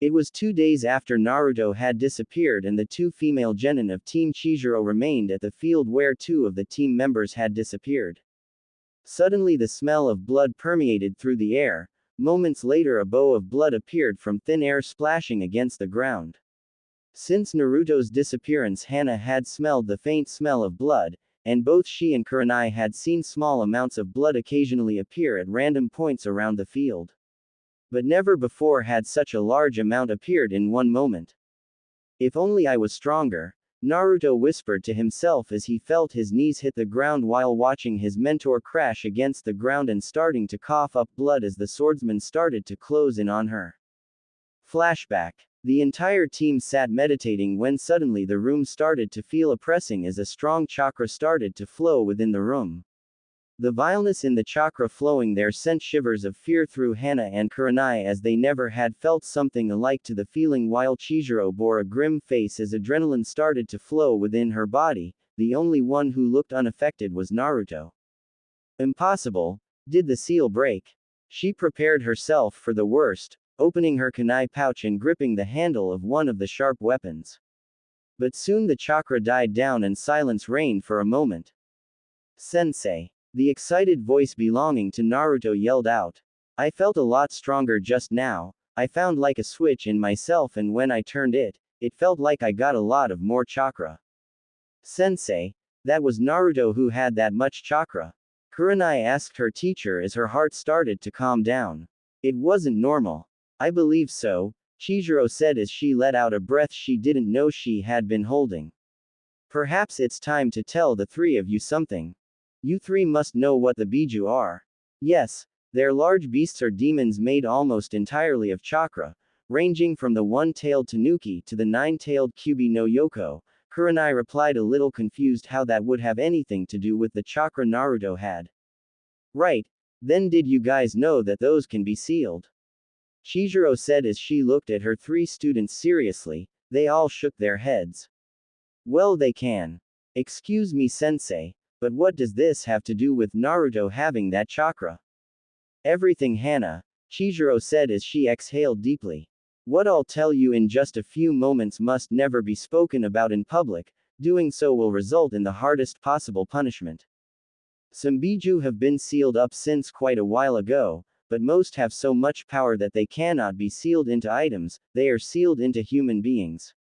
It was 2 days after Naruto had disappeared and the 2 female genin of Team Chizuru remained at the field where 2 of the team members had disappeared. Suddenly the smell of blood permeated through the air. Moments later a bow of blood appeared from thin air, splashing against the ground. Since Naruto's disappearance, Hana had smelled the faint smell of blood, and both she and Kurenai had seen small amounts of blood occasionally appear at random points around the field. But never before had such a large amount appeared in one moment. If only I was stronger, Naruto whispered to himself as he felt his knees hit the ground while watching his mentor crash against the ground and starting to cough up blood as the swordsman started to close in on her. Flashback. The entire team sat meditating when suddenly the room started to feel oppressing as a strong chakra started to flow within the room. The vileness in the chakra flowing there sent shivers of fear through Hana and Kurenai as they never had felt something alike to the feeling, while Chizuru bore a grim face as adrenaline started to flow within her body. The only one who looked unaffected was Naruto. Impossible. Did the seal break? She prepared herself for the worst, opening her kunai pouch and gripping the handle of one of the sharp weapons. But soon the chakra died down and silence reigned for a moment. Sensei. The excited voice belonging to Naruto yelled out. I felt a lot stronger just now. I found like a switch in myself, and when I turned it it felt like I got a lot of more chakra. Sensei, that was Naruto who had that much chakra? Kurenai asked her teacher as her heart started to calm down. It wasn't normal. I believe so, Chizuru said as she let out a breath she didn't know she had been holding. Perhaps it's time to tell the three of you something. You three must know what the Biju are. Yes, they're large beasts or demons made almost entirely of chakra, ranging from the one-tailed Tanuki to the nine-tailed Kyubi no Yoko. Kurenai replied a little confused how that would have anything to do with the chakra Naruto had. Right, then did you guys know that those can be sealed? Chizuru said as she looked at her three students seriously. They all shook their heads. Well, they can. Excuse me, sensei, but what does this have to do with Naruto having that chakra? Everything, Hana, Chizuru said as she exhaled deeply. What I'll tell you in just a few moments must never be spoken about in public, doing so will result in the hardest possible punishment. Some Biju have been sealed up since quite a while ago, but most have so much power that they cannot be sealed into items, they are sealed into human beings.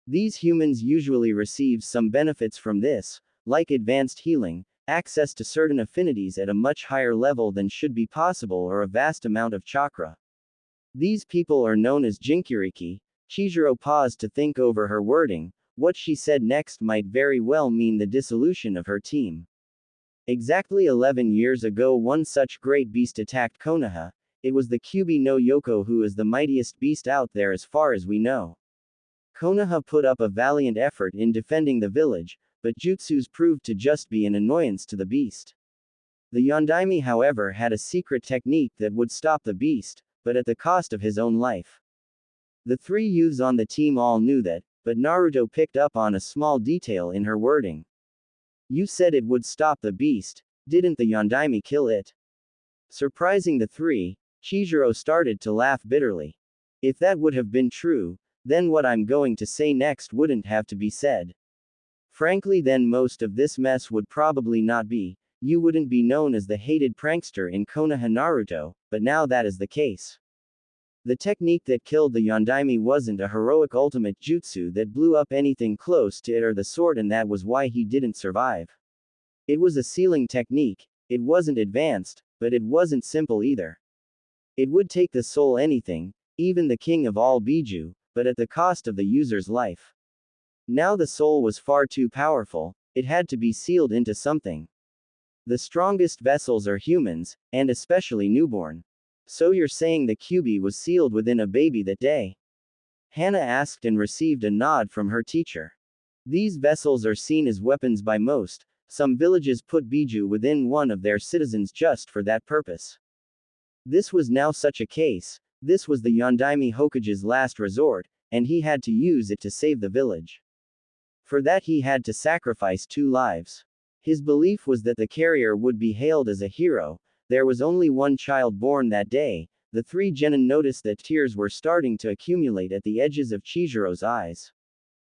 These humans usually receive some benefits from this, like advanced healing, access to certain affinities at a much higher level than should be possible, or a vast amount of chakra. These people are known as Jinkyuriki. Chizuru paused to think over her wording. What she said next might very well mean the dissolution of her team. Exactly 11 years ago one such great beast attacked Konoha. It was the Kyubi no Yoko, who is the mightiest beast out there as far as we know. Konoha put up a valiant effort in defending the village, but jutsus proved to just be an annoyance to the beast. The Yondaime, however, had a secret technique that would stop the beast, but at the cost of his own life. The three youths on the team all knew that, but Naruto picked up on a small detail in her wording. You said it would stop the beast, didn't the Yondaime kill it? Surprising the three, Chizuru started to laugh bitterly. If that would have been true, then what I'm going to say next wouldn't have to be said. Frankly, then most of this mess would probably not be. You wouldn't be known as the hated prankster in Konoha Naruto, but now that is the case. The technique that killed the Yondaime wasn't a heroic ultimate jutsu that blew up anything close to it or the sort, and that was why he didn't survive. It was a sealing technique. It wasn't advanced, but it wasn't simple either. It would take the soul anything, even the king of all Biju, but at the cost of the user's life. Now the soul was far too powerful, it had to be sealed into something. The strongest vessels are humans, and especially newborn. So you're saying the Kyubi was sealed within a baby that day? Hana asked and received a nod from her teacher. These vessels are seen as weapons by most. Some villages put Biju within one of their citizens just for that purpose. This was now such a case. This was the Yondaime Hokage's last resort, and he had to use it to save the village. For that he had to sacrifice 2 lives. His belief was that the carrier would be hailed as a hero. There was only one child born that day. The 3 genin noticed that tears were starting to accumulate at the edges of Chizuru's eyes.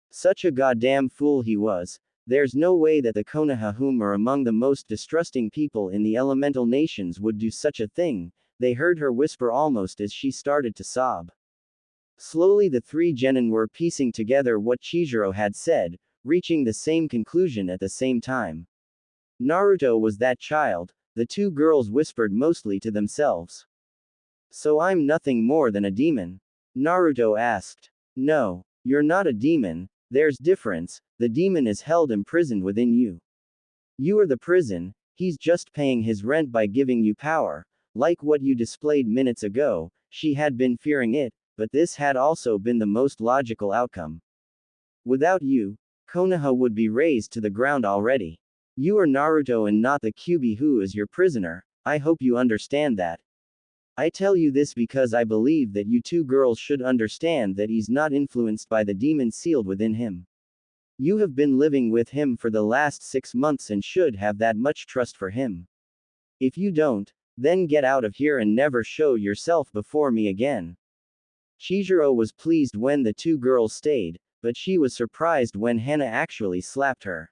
Such a goddamn fool he was. There's no way that the Konoha, whom are among the most distrusting people in the elemental nations, would do such a thing. They heard her whisper almost as she started to sob. Slowly the 3 genin were piecing together what Chizuru had said, reaching the same conclusion at the same time. Naruto was that child, the 2 girls whispered mostly to themselves. So I'm nothing more than a demon? Naruto asked. No, you're not a demon, there's difference, the demon is held imprisoned within you. You are the prison, he's just paying his rent by giving you power. Like what you displayed minutes ago, she had been fearing it, but this had also been the most logical outcome. Without you, Konoha would be razed to the ground already. You are Naruto and not the Kyubi who is your prisoner. I hope you understand that. I tell you this because I believe that you 2 girls should understand that he's not influenced by the demon sealed within him. You have been living with him for the last 6 months and should have that much trust for him. If you don't, then get out of here and never show yourself before me again. Chizuru was pleased when the 2 girls stayed, but she was surprised when Hana actually slapped her.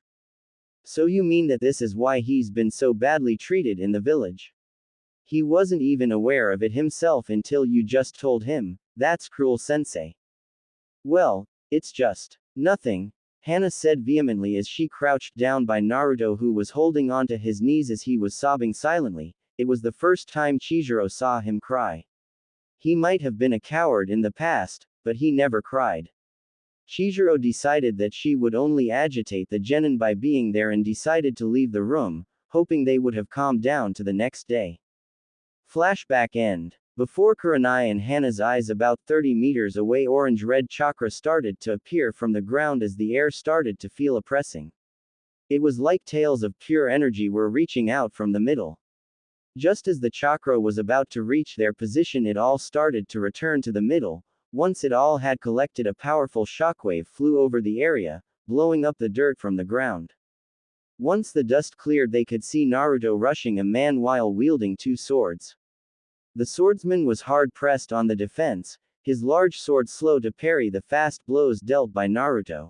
So you mean that this is why he's been so badly treated in the village? He wasn't even aware of it himself until you just told him. That's cruel, sensei. Well, It's just nothing, Hana said vehemently as she crouched down by Naruto, who was holding onto his knees as he was sobbing silently. It was the first time Chizuru saw him cry. He might have been a coward in the past, but he never cried. Chizuru decided that she would only agitate the genin by being there and decided to leave the room, hoping they would have calmed down to the next day. Flashback end. Before Kurenai and Hana's eyes, about 30 meters away, orange-red chakra started to appear from the ground as the air started to feel oppressing. It was like tails of pure energy were reaching out from the middle. Just as the chakra was about to reach their position, it all started to return to the middle. Once it all had collected, a powerful shockwave flew over the area, blowing up the dirt from the ground. Once the dust cleared, they could see Naruto rushing a man while wielding two swords. The swordsman was hard-pressed on the defense, his large sword slow to parry the fast blows dealt by Naruto.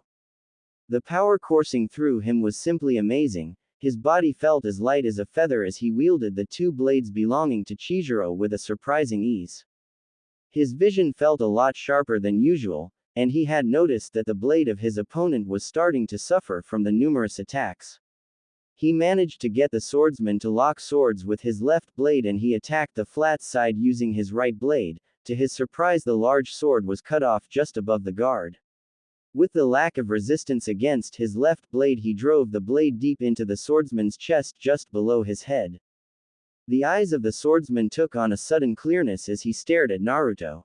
The power coursing through him was simply amazing. His body felt as light as a feather as he wielded the two blades belonging to Chizuru with a surprising ease. His vision felt a lot sharper than usual, and he had noticed that the blade of his opponent was starting to suffer from the numerous attacks. He managed to get the swordsman to lock swords with his left blade, and he attacked the flat side using his right blade. To his surprise, the large sword was cut off just above the guard. With the lack of resistance against his left blade, he drove the blade deep into the swordsman's chest just below his head. The eyes of the swordsman took on a sudden clearness as he stared at Naruto.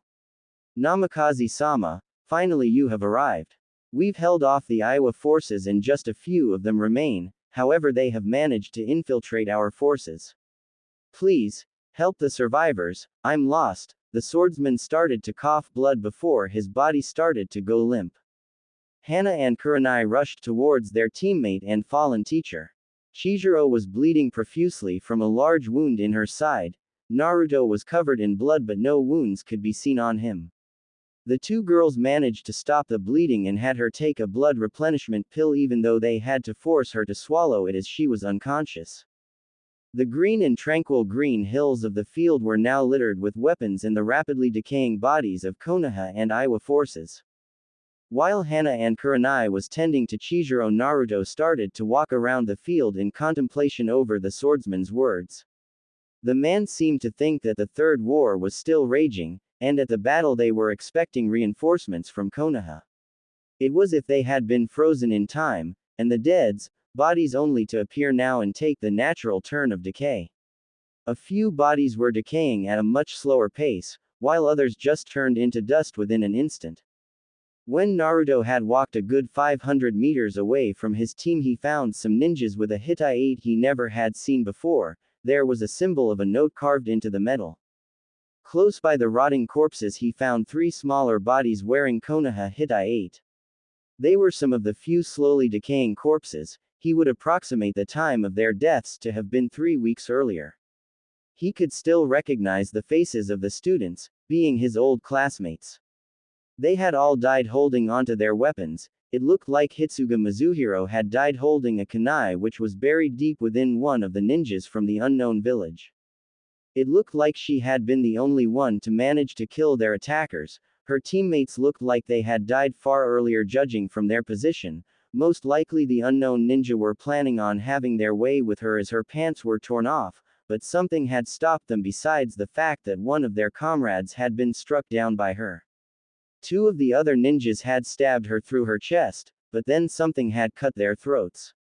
"Namikaze-sama, finally you have arrived. We've held off the Iowa forces and just a few of them remain, however they have managed to infiltrate our forces. Please, help the survivors, I'm lost." The swordsman started to cough blood before his body started to go limp. Hana and Kurenai rushed towards their teammate and fallen teacher. Chizuru was bleeding profusely from a large wound in her side. Naruto was covered in blood, but no wounds could be seen on him. The two girls managed to stop the bleeding and had her take a blood replenishment pill, even though they had to force her to swallow it as she was unconscious. The green and tranquil green hills of the field were now littered with weapons and the rapidly decaying bodies of Konoha and Iowa forces. While Hana and Kurenai was tending to Chizuru, Naruto started to walk around the field in contemplation over the swordsman's words. The man seemed to think that the Third War was still raging, and at the battle they were expecting reinforcements from Konoha. It was if they had been frozen in time, and the dead's bodies only to appear now and take the natural turn of decay. A few bodies were decaying at a much slower pace, while others just turned into dust within an instant. When Naruto had walked a good 500 meters away from his team, he found some ninjas with a Hittite he never had seen before. There was a symbol of a note carved into the metal. Close by the rotting corpses, he found 3 smaller bodies wearing Konoha Hittite. They were some of the few slowly decaying corpses. He would approximate the time of their deaths to have been 3 weeks earlier. He could still recognize the faces of the students, being his old classmates. They had all died holding onto their weapons. It looked like Hitsuga Mizuhiro had died holding a kunai which was buried deep within one of the ninjas from the unknown village. It looked like she had been the only one to manage to kill their attackers. Her teammates looked like they had died far earlier, judging from their position. Most likely the unknown ninja were planning on having their way with her as her pants were torn off, but something had stopped them besides the fact that one of their comrades had been struck down by her. 2 of the other ninjas had stabbed her through her chest, but then something had cut their throats.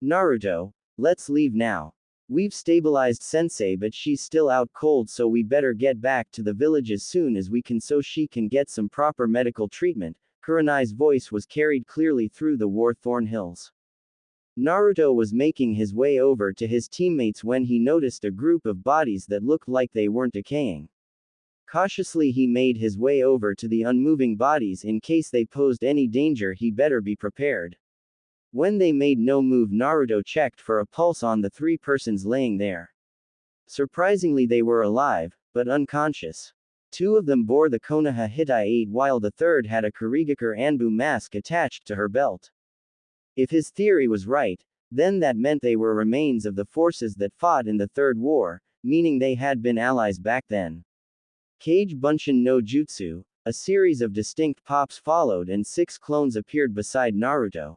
"Naruto, let's leave now. We've stabilized Sensei, but she's still out cold, so we better get back to the village as soon as we can so she can get some proper medical treatment." Kurenai's voice was carried clearly through the war-thorn hills. Naruto was making his way over to his teammates when he noticed a group of bodies that looked like they weren't decaying. Cautiously he made his way over to the unmoving bodies in case they posed any danger. He better be prepared. When they made no move, Naruto checked for a pulse on the 3 persons laying there. Surprisingly, they were alive, but unconscious. 2 of them bore the Konoha Hittite while the third had a Kurigakure Anbu mask attached to her belt. If his theory was right, then that meant they were remains of the forces that fought in the Third War, meaning they had been allies back then. Kage Bunshin no Jutsu, A series of distinct pops followed and 6 clones appeared beside Naruto.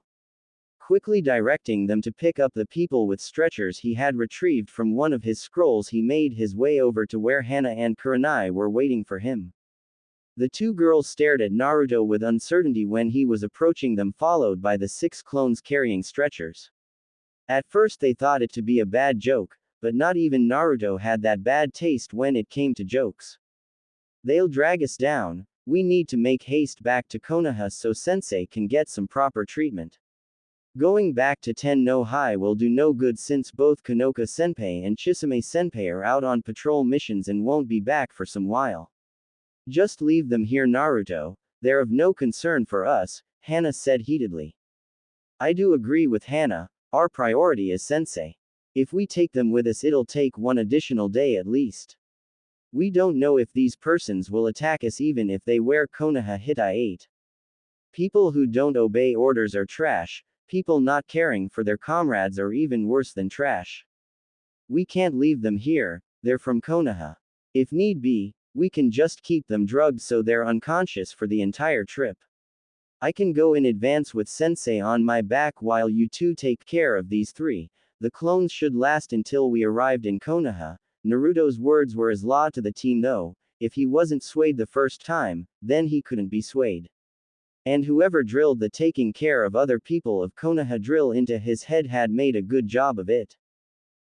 Quickly directing them to pick up the people with stretchers he had retrieved from one of his scrolls, he made his way over to where Hana and Kurenai were waiting for him. The 2 girls stared at Naruto with uncertainty when he was approaching them, followed by the 6 clones carrying stretchers. At first they thought it to be a bad joke, but not even Naruto had that bad taste when it came to jokes. "They'll drag us down. We need to make haste back to Konoha so sensei can get some proper treatment. Going back to Ten no High will do no good since both Konoka senpai and Chisame senpai are out on patrol missions and won't be back for some while. Just leave them here, Naruto. They're of no concern for us," Hana said heatedly. "I do agree with Hana. Our priority is sensei. If we take them with us, it'll take one additional day at least. We don't know if these persons will attack us even if they wear Konoha Hitai 8. People who don't obey orders are trash. People not caring for their comrades are even worse than trash. We can't leave them here, they're from Konoha. If need be, we can just keep them drugged so they're unconscious for the entire trip. I can go in advance with sensei on my back while you two take care of these 3. The clones should last until we arrived in Konoha." Naruto's words were as law to the team though. If he wasn't swayed the first time, then he couldn't be swayed. And whoever drilled the taking care of other people of Konoha drill into his head had made a good job of it.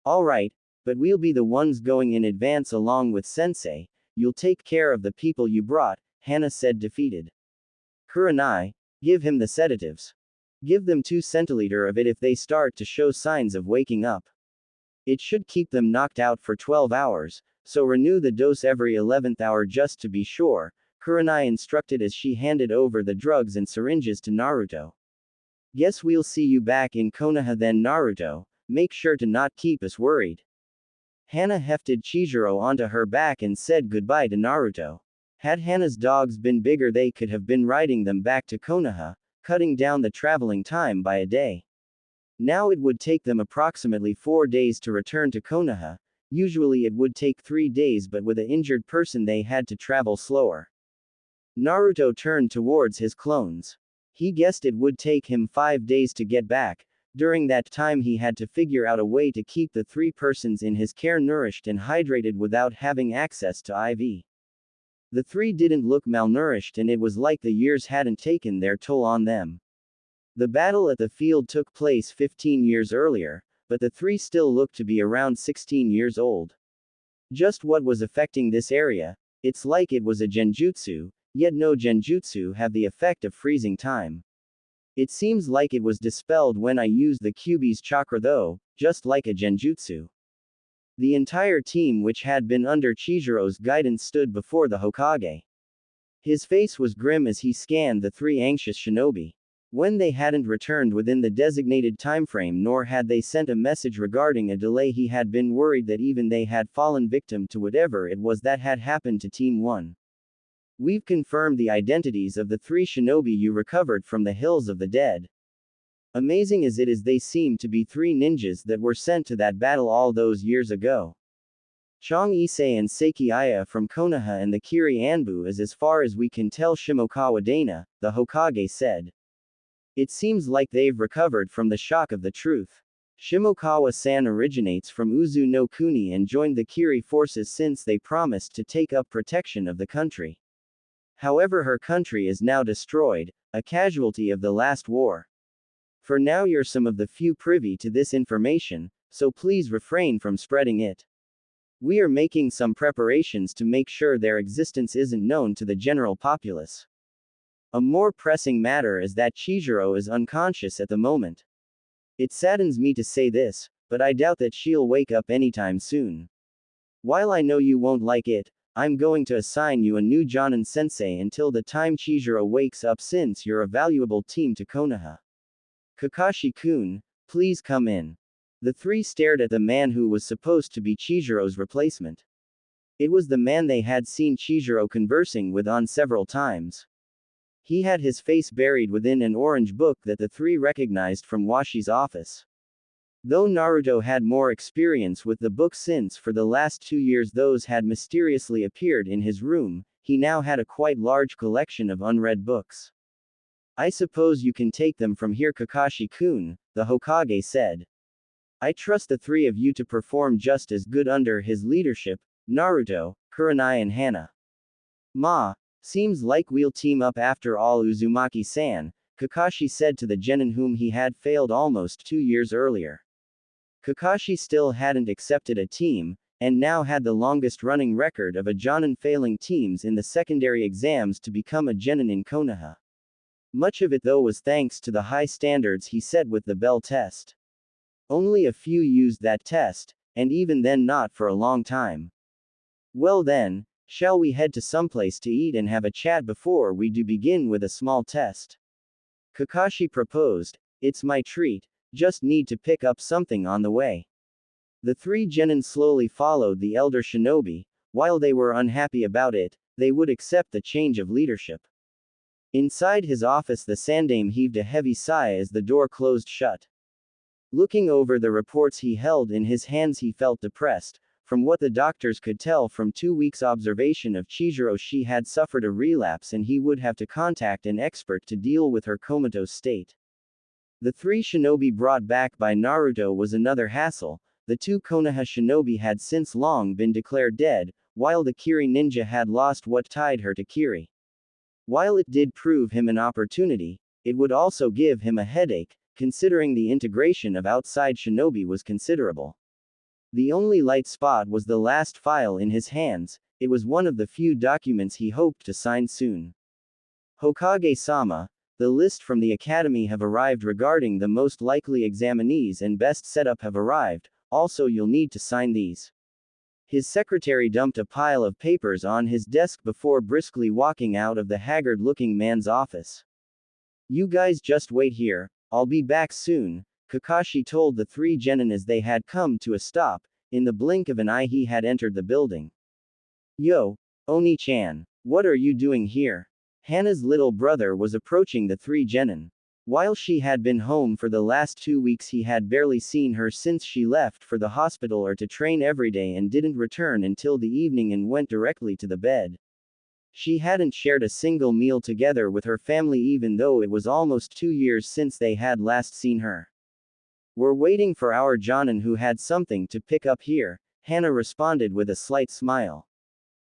"Alright, but we'll be the ones going in advance along with sensei. You'll take care of the people you brought," Hana said defeated. "Kurenai, give him the sedatives. Give them 2 centiliter of it if they start to show signs of waking up. It should keep them knocked out for 12 hours, so renew the dose every 11th hour just to be sure," Kurenai instructed as she handed over the drugs and syringes to Naruto. "Guess we'll see you back in Konoha then, Naruto. Make sure to not keep us worried." Hana hefted Chizuru onto her back and said goodbye to Naruto. Had Hana's dogs been bigger, they could have been riding them back to Konoha, cutting down the traveling time by a day. Now it would take them approximately 4 days to return to Konoha. Usually it would take 3 days, but with an injured person they had to travel slower. Naruto turned towards his clones. He guessed it would take him 5 days to get back. During that time he had to figure out a way to keep the 3 persons in his care nourished and hydrated without having access to IV. The 3 didn't look malnourished and it was like the years hadn't taken their toll on them. The battle at the field took place 15 years earlier, but the 3 still looked to be around 16 years old. Just what was affecting this area? It's like it was a genjutsu, yet no genjutsu have the effect of freezing time. It seems like it was dispelled when I used the Kyuubi's chakra though, just like a genjutsu. The entire team, which had been under Chizuro's guidance, stood before the Hokage. His face was grim as he scanned the 3 anxious shinobi. When they hadn't returned within the designated timeframe, nor had they sent a message regarding a delay, he had been worried that even they had fallen victim to whatever it was that had happened to Team 1. "We've confirmed the identities of the 3 shinobi you recovered from the Hills of the Dead. Amazing as it is, they seem to be 3 ninjas that were sent to that battle all those years ago. Chong Issei and Seiki Aya from Konoha and the Kiri Anbu is as far as we can tell Shimokawa Dana," the Hokage said. "It seems like they've recovered from the shock of the truth. Shimokawa-san originates from Uzu no Kuni and joined the Kiri forces since they promised to take up protection of the country. However, her country is now destroyed, a casualty of the last war. For now you're some of the few privy to this information, so please refrain from spreading it. We are making some preparations to make sure their existence isn't known to the general populace. A more pressing matter is that Chizuru is unconscious at the moment. It saddens me to say this, but I doubt that she'll wake up anytime soon. While I know you won't like it, I'm going to assign you a new Jonin sensei until the time Chizuru wakes up, since you're a valuable team to Konoha. Kakashi-kun, please come in." The 3 stared at the man who was supposed to be Chizuru's replacement. It was the man they had seen Chizuru conversing with on several times. He had his face buried within an orange book that the 3 recognized from Washi's office. Though Naruto had more experience with the book since for the last 2 years those had mysteriously appeared in his room, he now had a quite large collection of unread books. I suppose you can take them from here, Kakashi-kun, the Hokage said. I trust the three of you to perform just as good under his leadership, Naruto, Kurenai and Hana. Seems like we'll team up after all, Uzumaki-san, Kakashi said to the genin whom he had failed almost 2 years earlier. Kakashi still hadn't accepted a team, and now had the longest running record of a jonin failing teams in the secondary exams to become a genin in Konoha. Much of it though was thanks to the high standards he set with the Bell test. Only a few used that test, and even then not for a long time. Well then, shall we head to someplace to eat and have a chat before we do begin with a small test? Kakashi proposed. It's my treat, just need to pick up something on the way. The three genin slowly followed the elder shinobi. While they were unhappy about it, they would accept the change of leadership. Inside his office, the sandaime heaved a heavy sigh as the door closed shut. Looking over the reports he held in his hands, he felt depressed. From what the doctors could tell from 2 weeks' observation of Chihiro, she had suffered a relapse and he would have to contact an expert to deal with her comatose state. The three shinobi brought back by Naruto was another hassle. The 2 Konoha shinobi had since long been declared dead, while the Kiri ninja had lost what tied her to Kiri. While it did prove him an opportunity, it would also give him a headache, considering the integration of outside shinobi was considerable. The only light spot was the last file in his hands. It was one of the few documents he hoped to sign soon. Hokage-sama, the list from the academy have arrived regarding the most likely examinees and best setup have arrived, also you'll need to sign these. His secretary dumped a pile of papers on his desk before briskly walking out of the haggard-looking man's office. You guys just wait here, I'll be back soon, Kakashi told the three genin as they had come to a stop. In the blink of an eye he had entered the building. Yo, Oni-chan, what are you doing here? Hana's little brother was approaching the three genin. While she had been home for the last 2 weeks, he had barely seen her since she left for the hospital or to train every day and didn't return until the evening and went directly to the bed. She hadn't shared a single meal together with her family even though it was almost 2 years since they had last seen her. We're waiting for our jonin who had something to pick up here, Hana responded with a slight smile.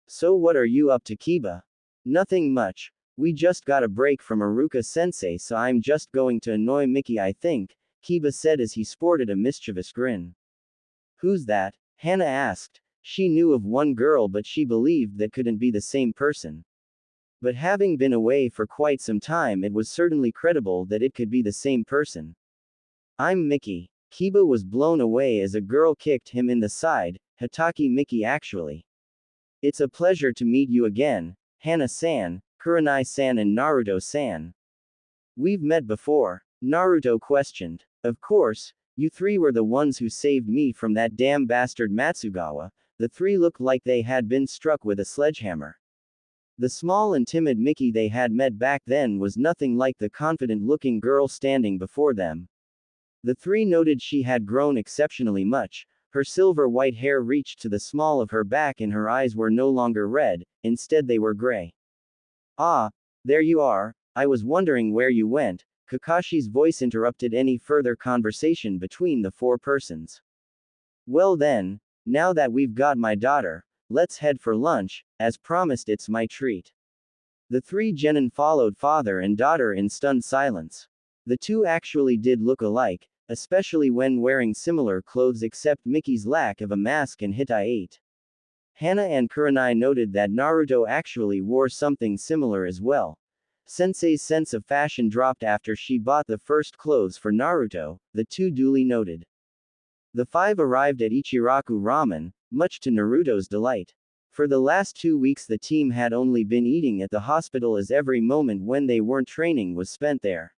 So what are you up to, Kiba? Nothing much. We just got a break from Iruka-sensei, so I'm just going to annoy Mickey, I think, Kiba said as he sported a mischievous grin. Who's that? Hana asked. She knew of one girl but she believed that couldn't be the same person. But having been away for quite some time, it was certainly credible that it could be the same person. I'm Mickey. Kiba was blown away as a girl kicked him in the side. Hitaki Mickey actually. It's a pleasure to meet you again, Hana-san, Kurenai-san and Naruto-san. We've met before, Naruto questioned. Of course, you three were the ones who saved me from that damn bastard Matsugawa. The three looked like they had been struck with a sledgehammer. The small and timid Mickey they had met back then was nothing like the confident-looking girl standing before them. The three noted she had grown exceptionally much. Her silver-white hair reached to the small of her back and her eyes were no longer red, instead they were gray. Ah, there you are, I was wondering where you went. Kakashi's voice interrupted any further conversation between the four persons. Well then, now that we've got my daughter, let's head for lunch, as promised it's my treat. The three genin followed father and daughter in stunned silence. The two actually did look alike, especially when wearing similar clothes except Mickey's lack of a mask and Hitai. Hana and Kurenai noted that Naruto actually wore something similar as well. Sensei's sense of fashion dropped after she bought the first clothes for Naruto, the two duly noted. The five arrived at Ichiraku Ramen, much to Naruto's delight. For the last 2 weeks the team had only been eating at the hospital as every moment when they weren't training was spent there.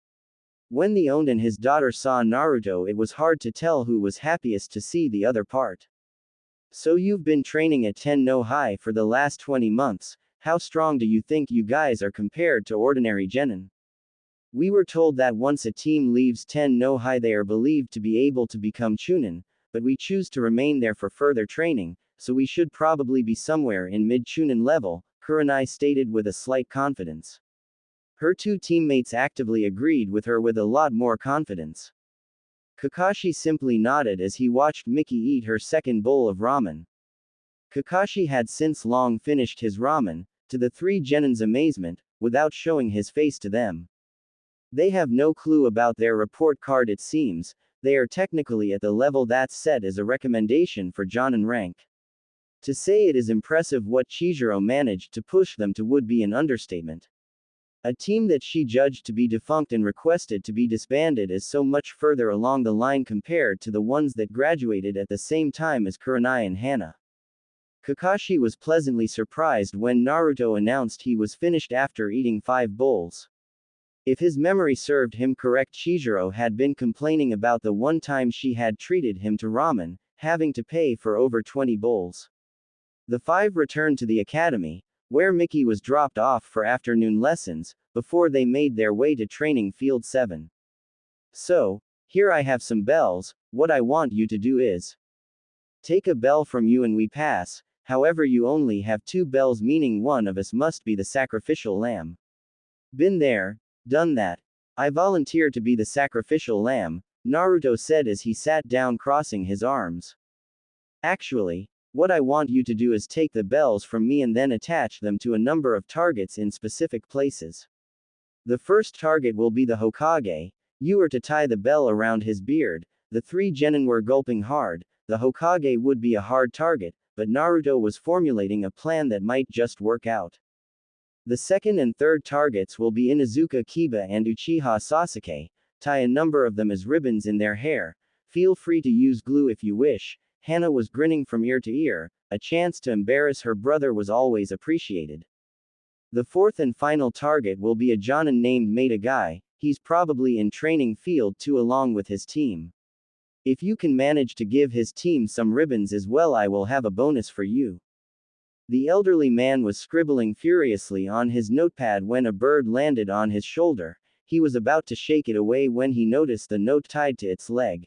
When the Ond and his daughter saw Naruto, it was hard to tell who was happiest to see the other part. So you've been training at Ten-no-High for the last 20 months, how strong do you think you guys are compared to ordinary genin? We were told that once a team leaves Ten-no-High they are believed to be able to become chunin, but we choose to remain there for further training, so we should probably be somewhere in mid-chunin level, Kurenai stated with a slight confidence. Her two teammates actively agreed with her with a lot more confidence. Kakashi simply nodded as he watched Miki eat her second bowl of ramen. Kakashi had since long finished his ramen, to the three genins' amazement, without showing his face to them. They have no clue about their report card. It seems, they are technically at the level that's set as a recommendation for Jonin rank. To say it is impressive what Chihiro managed to push them to would be an understatement. A team that she judged to be defunct and requested to be disbanded is so much further along the line compared to the ones that graduated at the same time as Kurenai and Hana. Kakashi was pleasantly surprised when Naruto announced he was finished after eating 5 bowls. If his memory served him correct, Chihiro had been complaining about the one time she had treated him to ramen, having to pay for over 20 bowls. The 5 returned to the academy, where Miki was dropped off for afternoon lessons, before they made their way to training field 7. So, here I have some bells, what I want you to do is take a bell from you and we pass, however you only have 2 bells, meaning one of us must be the sacrificial lamb. Been there, done that. I volunteer to be the sacrificial lamb, Naruto said as he sat down crossing his arms. Actually, what I want you to do is take the bells from me and then attach them to a number of targets in specific places. The first target will be the Hokage. You are to tie the bell around his beard. The 3 genin were gulping hard. The Hokage would be a hard target, but Naruto was formulating a plan that might just work out. The second and third targets will be Inuzuka Kiba and Uchiha Sasuke. Tie a number of them as ribbons in their hair. Feel free to use glue if you wish. Hana was grinning from ear to ear. A chance to embarrass her brother was always appreciated. The fourth and final target will be a Jonin named Metagai. He's probably in training field 2 along with his team. If you can manage to give his team some ribbons as well, I will have a bonus for you. The elderly man was scribbling furiously on his notepad when a bird landed on his shoulder. He was about to shake it away when he noticed the note tied to its leg.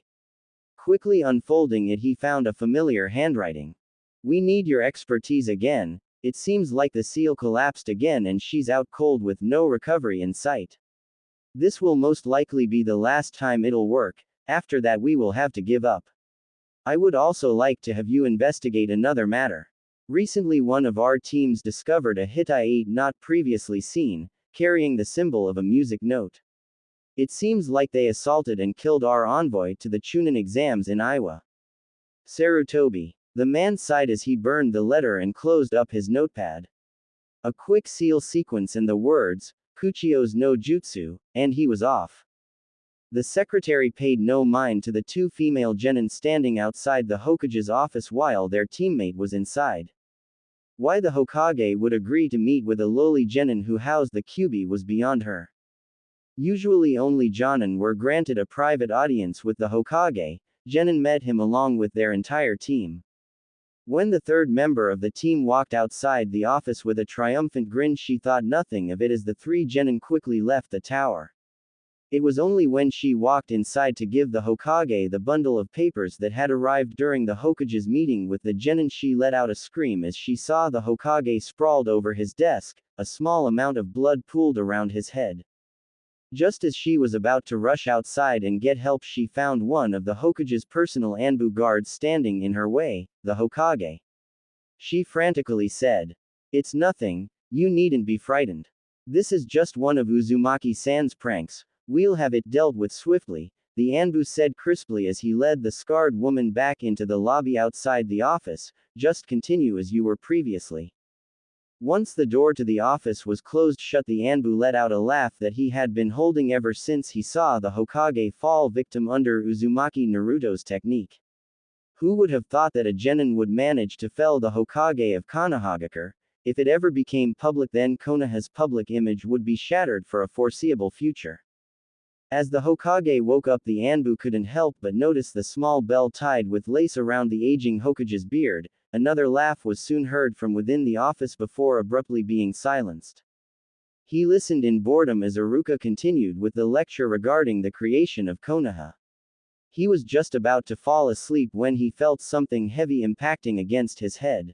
Quickly unfolding it, he found a familiar handwriting. We need your expertise again. It seems like the seal collapsed again and she's out cold with no recovery in sight. This will most likely be the last time it'll work. After that we will have to give up. I would also like to have you investigate another matter. Recently one of our teams discovered a Hittite not previously seen, carrying the symbol of a music note. It seems like they assaulted and killed our envoy to the Chunin exams in Iowa. Sarutobi. The man sighed as he burned the letter and closed up his notepad. A quick seal sequence and the words, Kuchio's no jutsu, and he was off. The secretary paid no mind to the 2 female genin standing outside the Hokage's office while their teammate was inside. Why the Hokage would agree to meet with a lowly genin who housed the Kyuubi was beyond her. Usually only Jonin were granted a private audience with the Hokage. Genin met him along with their entire team. When the third member of the team walked outside the office with a triumphant grin, she thought nothing of it as the 3 genin quickly left the tower. It was only when she walked inside to give the Hokage the bundle of papers that had arrived during the Hokage's meeting with the genin she let out a scream as she saw the Hokage sprawled over his desk, a small amount of blood pooled around his head. Just as she was about to rush outside and get help, she found one of the Hokage's personal Anbu guards standing in her way, the Hokage. She frantically said, "It's nothing, you needn't be frightened. This is just one of Uzumaki-san's pranks, we'll have it dealt with swiftly," the Anbu said crisply as he led the scarred woman back into the lobby outside the office. Just continue as you were previously. Once the door to the office was closed shut, the Anbu let out a laugh that he had been holding ever since he saw the Hokage fall victim under Uzumaki Naruto's technique. Who would have thought that a genin would manage to fell the Hokage of Konohagakure? If it ever became public, then Konoha's public image would be shattered for a foreseeable future. As the Hokage woke up, the Anbu couldn't help but notice the small bell tied with lace around the aging Hokage's beard. Another laugh was soon heard from within the office before abruptly being silenced. He listened in boredom as Iruka continued with the lecture regarding the creation of Konoha. He was just about to fall asleep when he felt something heavy impacting against his head.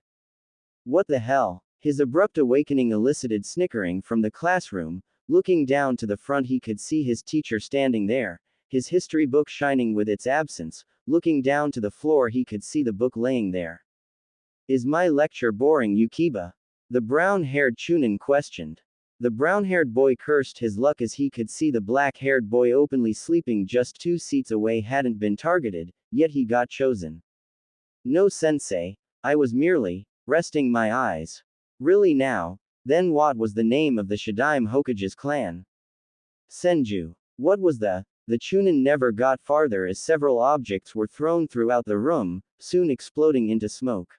What the hell? His abrupt awakening elicited snickering from the classroom. Looking down to the front, he could see his teacher standing there, his history book shining with its absence. Looking down to the floor, he could see the book laying there. Is my lecture boring you, Kiba? The brown-haired Chunin questioned. The brown-haired boy cursed his luck as he could see the black-haired boy openly sleeping just 2 seats away hadn't been targeted, yet he got chosen. No, sensei. I was merely resting my eyes. Really now? Then what was the name of the Shadaime Hokage's clan? Senju. What was the Chunin never got farther as several objects were thrown throughout the room, soon exploding into smoke.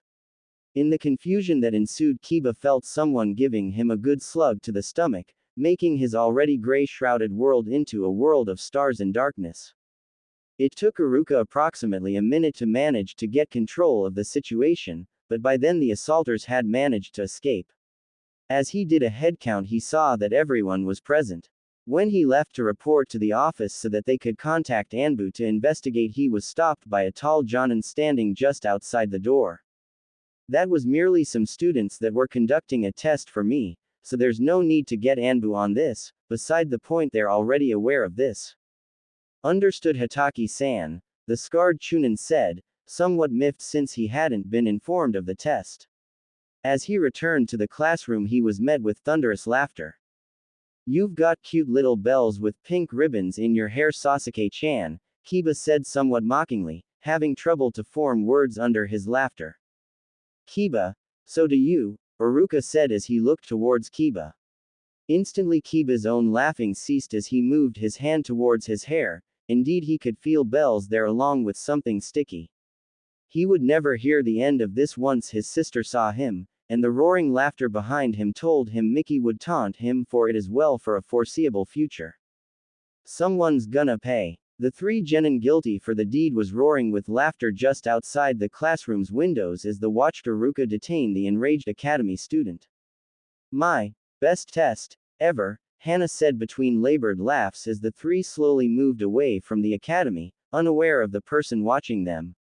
In the confusion that ensued, Kiba felt someone giving him a good slug to the stomach, making his already gray-shrouded world into a world of stars and darkness. It took Iruka approximately a minute to manage to get control of the situation, but by then the assaulters had managed to escape. As he did a headcount, he saw that everyone was present. When he left to report to the office so that they could contact Anbu to investigate, he was stopped by a tall Jonin standing just outside the door. That was merely some students that were conducting a test for me, so there's no need to get Anbu on this. Beside the point, they're already aware of this. Understood, Hataki-san, the scarred Chunin said, somewhat miffed since he hadn't been informed of the test. As he returned to the classroom, he was met with thunderous laughter. You've got cute little bells with pink ribbons in your hair, Sasuke-chan, Kiba said somewhat mockingly, having trouble to form words under his laughter. Kiba, so do you, Iruka said as he looked towards Kiba. Instantly Kiba's own laughing ceased as he moved his hand towards his hair. Indeed, he could feel bells there along with something sticky. He would never hear the end of this once his sister saw him, and the roaring laughter behind him told him Mickey would taunt him for it as well for a foreseeable future. Someone's gonna pay. The 3 genin guilty for the deed was roaring with laughter just outside the classroom's windows as the watched Iruka detain the enraged academy student. My best test ever, Hana said between labored laughs as the 3 slowly moved away from the academy, unaware of the person watching them.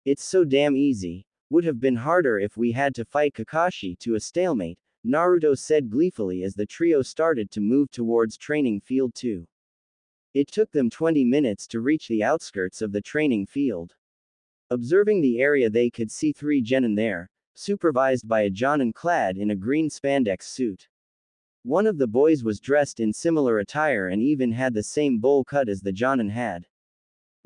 It's so damn easy. Would have been harder if we had to fight Kakashi to a stalemate, Naruto said gleefully as the trio started to move towards training field 2. It took them 20 minutes to reach the outskirts of the training field. Observing the area, they could see 3 genin there, supervised by a jonin clad in a green spandex suit. One of the boys was dressed in similar attire and even had the same bowl cut as the jonin had.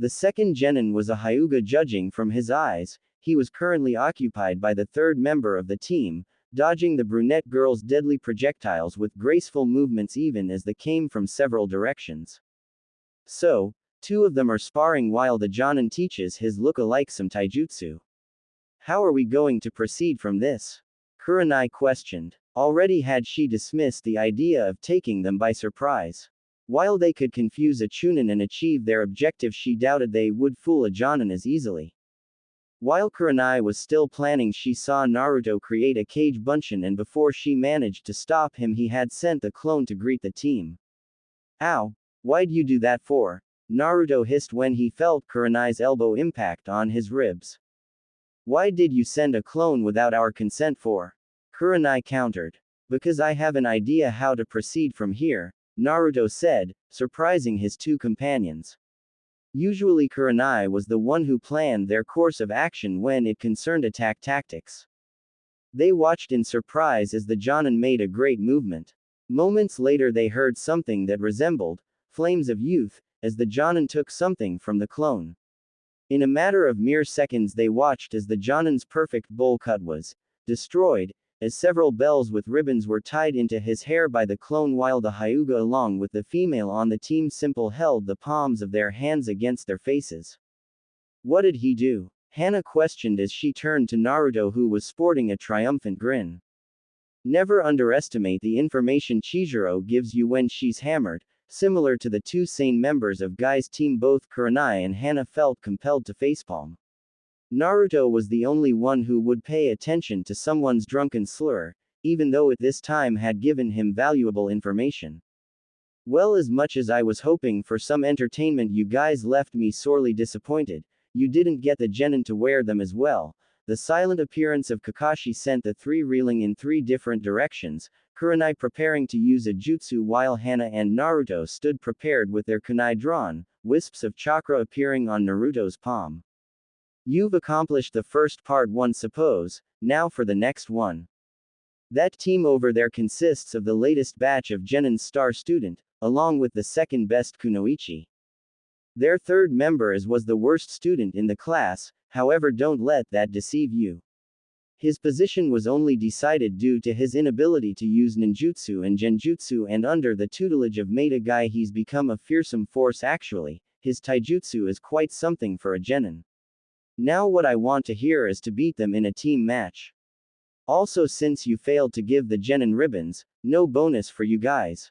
The second genin was a Hyuga. Judging from his eyes, he was currently occupied by the 3rd member of the team, dodging the brunette girl's deadly projectiles with graceful movements even as they came from several directions. So, 2 of them are sparring while the jonin teaches his look-alike some taijutsu. How are we going to proceed from this? Kurenai questioned. Already had she dismissed the idea of taking them by surprise. While they could confuse a Chunin and achieve their objective, she doubted they would fool a jonin as easily. While Kurenai was still planning, she saw Naruto create a cage bunshin, and before she managed to stop him, he had sent the clone to greet the team. Ow! Why'd you do that for? Naruto hissed when he felt Kurenai's elbow impact on his ribs. Why did you send a clone without our consent for? Kurenai countered. Because I have an idea how to proceed from here, Naruto said, surprising his 2 companions. Usually Kurenai was the one who planned their course of action when it concerned attack tactics. They watched in surprise as the jonin made a great movement. Moments later they heard something that resembled flames of youth, as the jonin took something from the clone. In a matter of mere seconds they watched as the jonin's perfect bowl cut was destroyed, as several bells with ribbons were tied into his hair by the clone, while the Hyuga along with the female on the team simple held the palms of their hands against their faces. What did he do? Hana questioned as she turned to Naruto, who was sporting a triumphant grin. Never underestimate the information Chizuru gives you when she's hammered. Similar to the 2 sane members of Guy's team, both Kurenai and Hana felt compelled to facepalm. Naruto was the only one who would pay attention to someone's drunken slur, even though it this time had given him valuable information. Well, as much as I was hoping for some entertainment, you guys left me sorely disappointed. You didn't get the genin to wear them as well. the silent appearance of Kakashi sent the three reeling in three different directions, Kurenai preparing to use a jutsu while Hana and Naruto stood prepared with their kunai drawn, wisps of chakra appearing on Naruto's palm. You've accomplished the first part one suppose, now for the next one. That team over there consists of the latest batch of Genin's star student, along with the second best kunoichi. Their third member was the worst student in the class, however don't let that deceive you. His position was only decided due to his inability to use ninjutsu and genjutsu, and under the tutelage of Maida Guy he's become a fearsome force actually, his taijutsu is quite something for a genin. Now what I want to hear is to beat them in a team match. Also since you failed to give the genin ribbons, no bonus for you guys.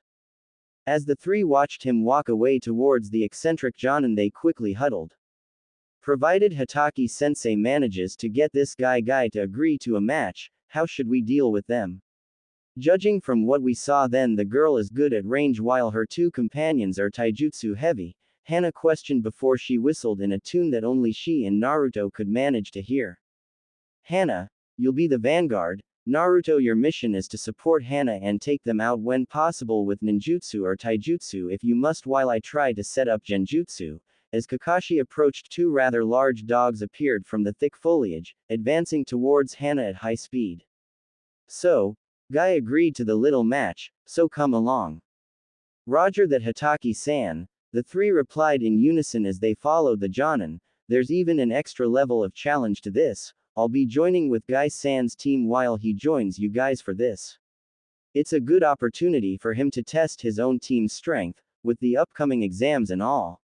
As the three watched him walk away towards the eccentric Jonin they quickly huddled. Provided Hatake-sensei manages to get this guy to agree to a match, how should we deal with them? Judging from what we saw then the girl is good at range while her two companions are taijutsu heavy, Hana questioned before she whistled in a tune that only she and Naruto could manage to hear. Hana, you'll be the vanguard. Naruto, your mission is to support Hana and take them out when possible with ninjutsu or taijutsu if you must, while I try to set up genjutsu. As Kakashi approached, two rather large dogs appeared from the thick foliage, advancing towards Hana at high speed. So, Guy agreed to the little match, so come along. Roger that, Hatake-san, the three replied in unison as they followed the Jonin. There's even an extra level of challenge to this. I'll be joining with Guy-san's team while he joins you guys for this. It's a good opportunity for him to test his own team's strength, with the upcoming exams and all.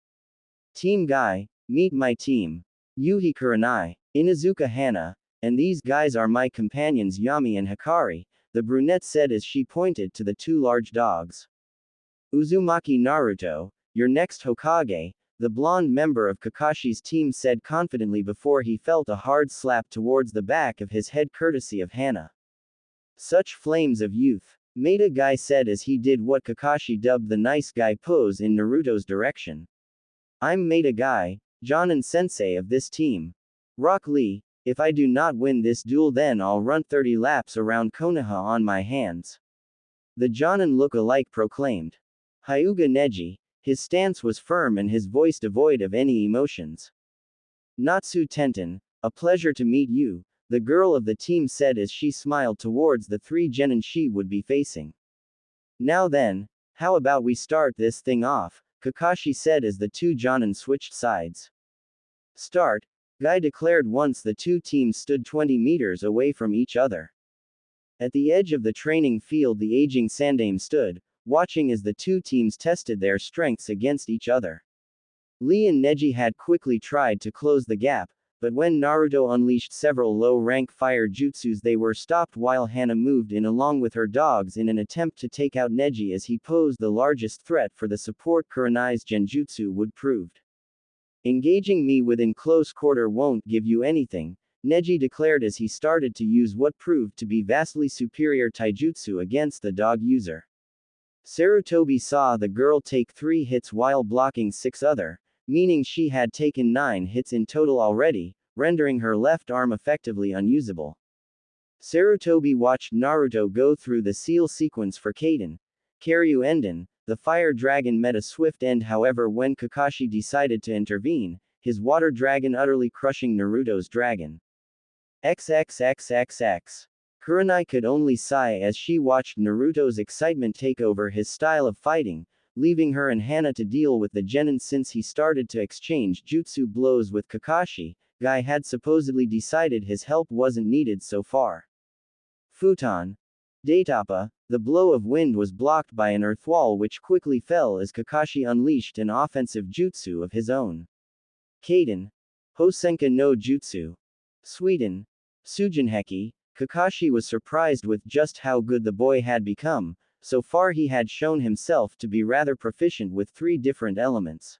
Team Guy, meet my team. Yuhi Kurenai, Inuzuka Hana, and these guys are my companions Yami and Hikari, the brunette said as she pointed to the two large dogs. Uzumaki Naruto, your next Hokage, the blonde member of Kakashi's team said confidently before he felt a hard slap towards the back of his head courtesy of Hana. Such flames of youth, Maida Guy said as he did what Kakashi dubbed the nice guy pose in Naruto's direction. I'm Maida Guy, Jonin sensei of this team. Rock Lee, if I do not win this duel then I'll run 30 laps around Konoha on my hands. The Jonin look-alike proclaimed. Hyuga Neji, his stance was firm and his voice devoid of any emotions. Natsu Tenten, a pleasure to meet you, the girl of the team said as she smiled towards the three genin she would be facing. Now then, how about we start this thing off, Kakashi said as the two Jonin switched sides. Start, Guy declared once the two teams stood 20 meters away from each other. At the edge of the training field the aging Sandame stood, watching as the two teams tested their strengths against each other. Lee and Neji had quickly tried to close the gap, but when Naruto unleashed several low-rank fire jutsus they were stopped while Hana moved in along with her dogs in an attempt to take out Neji as he posed the largest threat for the support Kurenai's genjutsu would proved. Engaging me within close quarter won't give you anything, Neji declared as he started to use what proved to be vastly superior taijutsu against the dog user. Sarutobi saw the girl take 3 hits while blocking 6 other, meaning she had taken 9 hits in total already, rendering her left arm effectively unusable. Sarutobi watched Naruto go through the seal sequence for Kaden. Karyu Enden, the fire dragon met a swift end, however when Kakashi decided to intervene, his water dragon utterly crushing Naruto's dragon. XXXXX. Kurenai could only sigh as she watched Naruto's excitement take over his style of fighting, leaving her and Hana to deal with the genin since he started to exchange jutsu blows with Kakashi. Guy had supposedly decided his help wasn't needed so far. Futon. Daitapa, the blow of wind was blocked by an earth wall which quickly fell as Kakashi unleashed an offensive jutsu of his own. Kaden. Hosenka no Jutsu. Sweden. Sujinheki. Kakashi was surprised with just how good the boy had become. So far he had shown himself to be rather proficient with 3 different elements.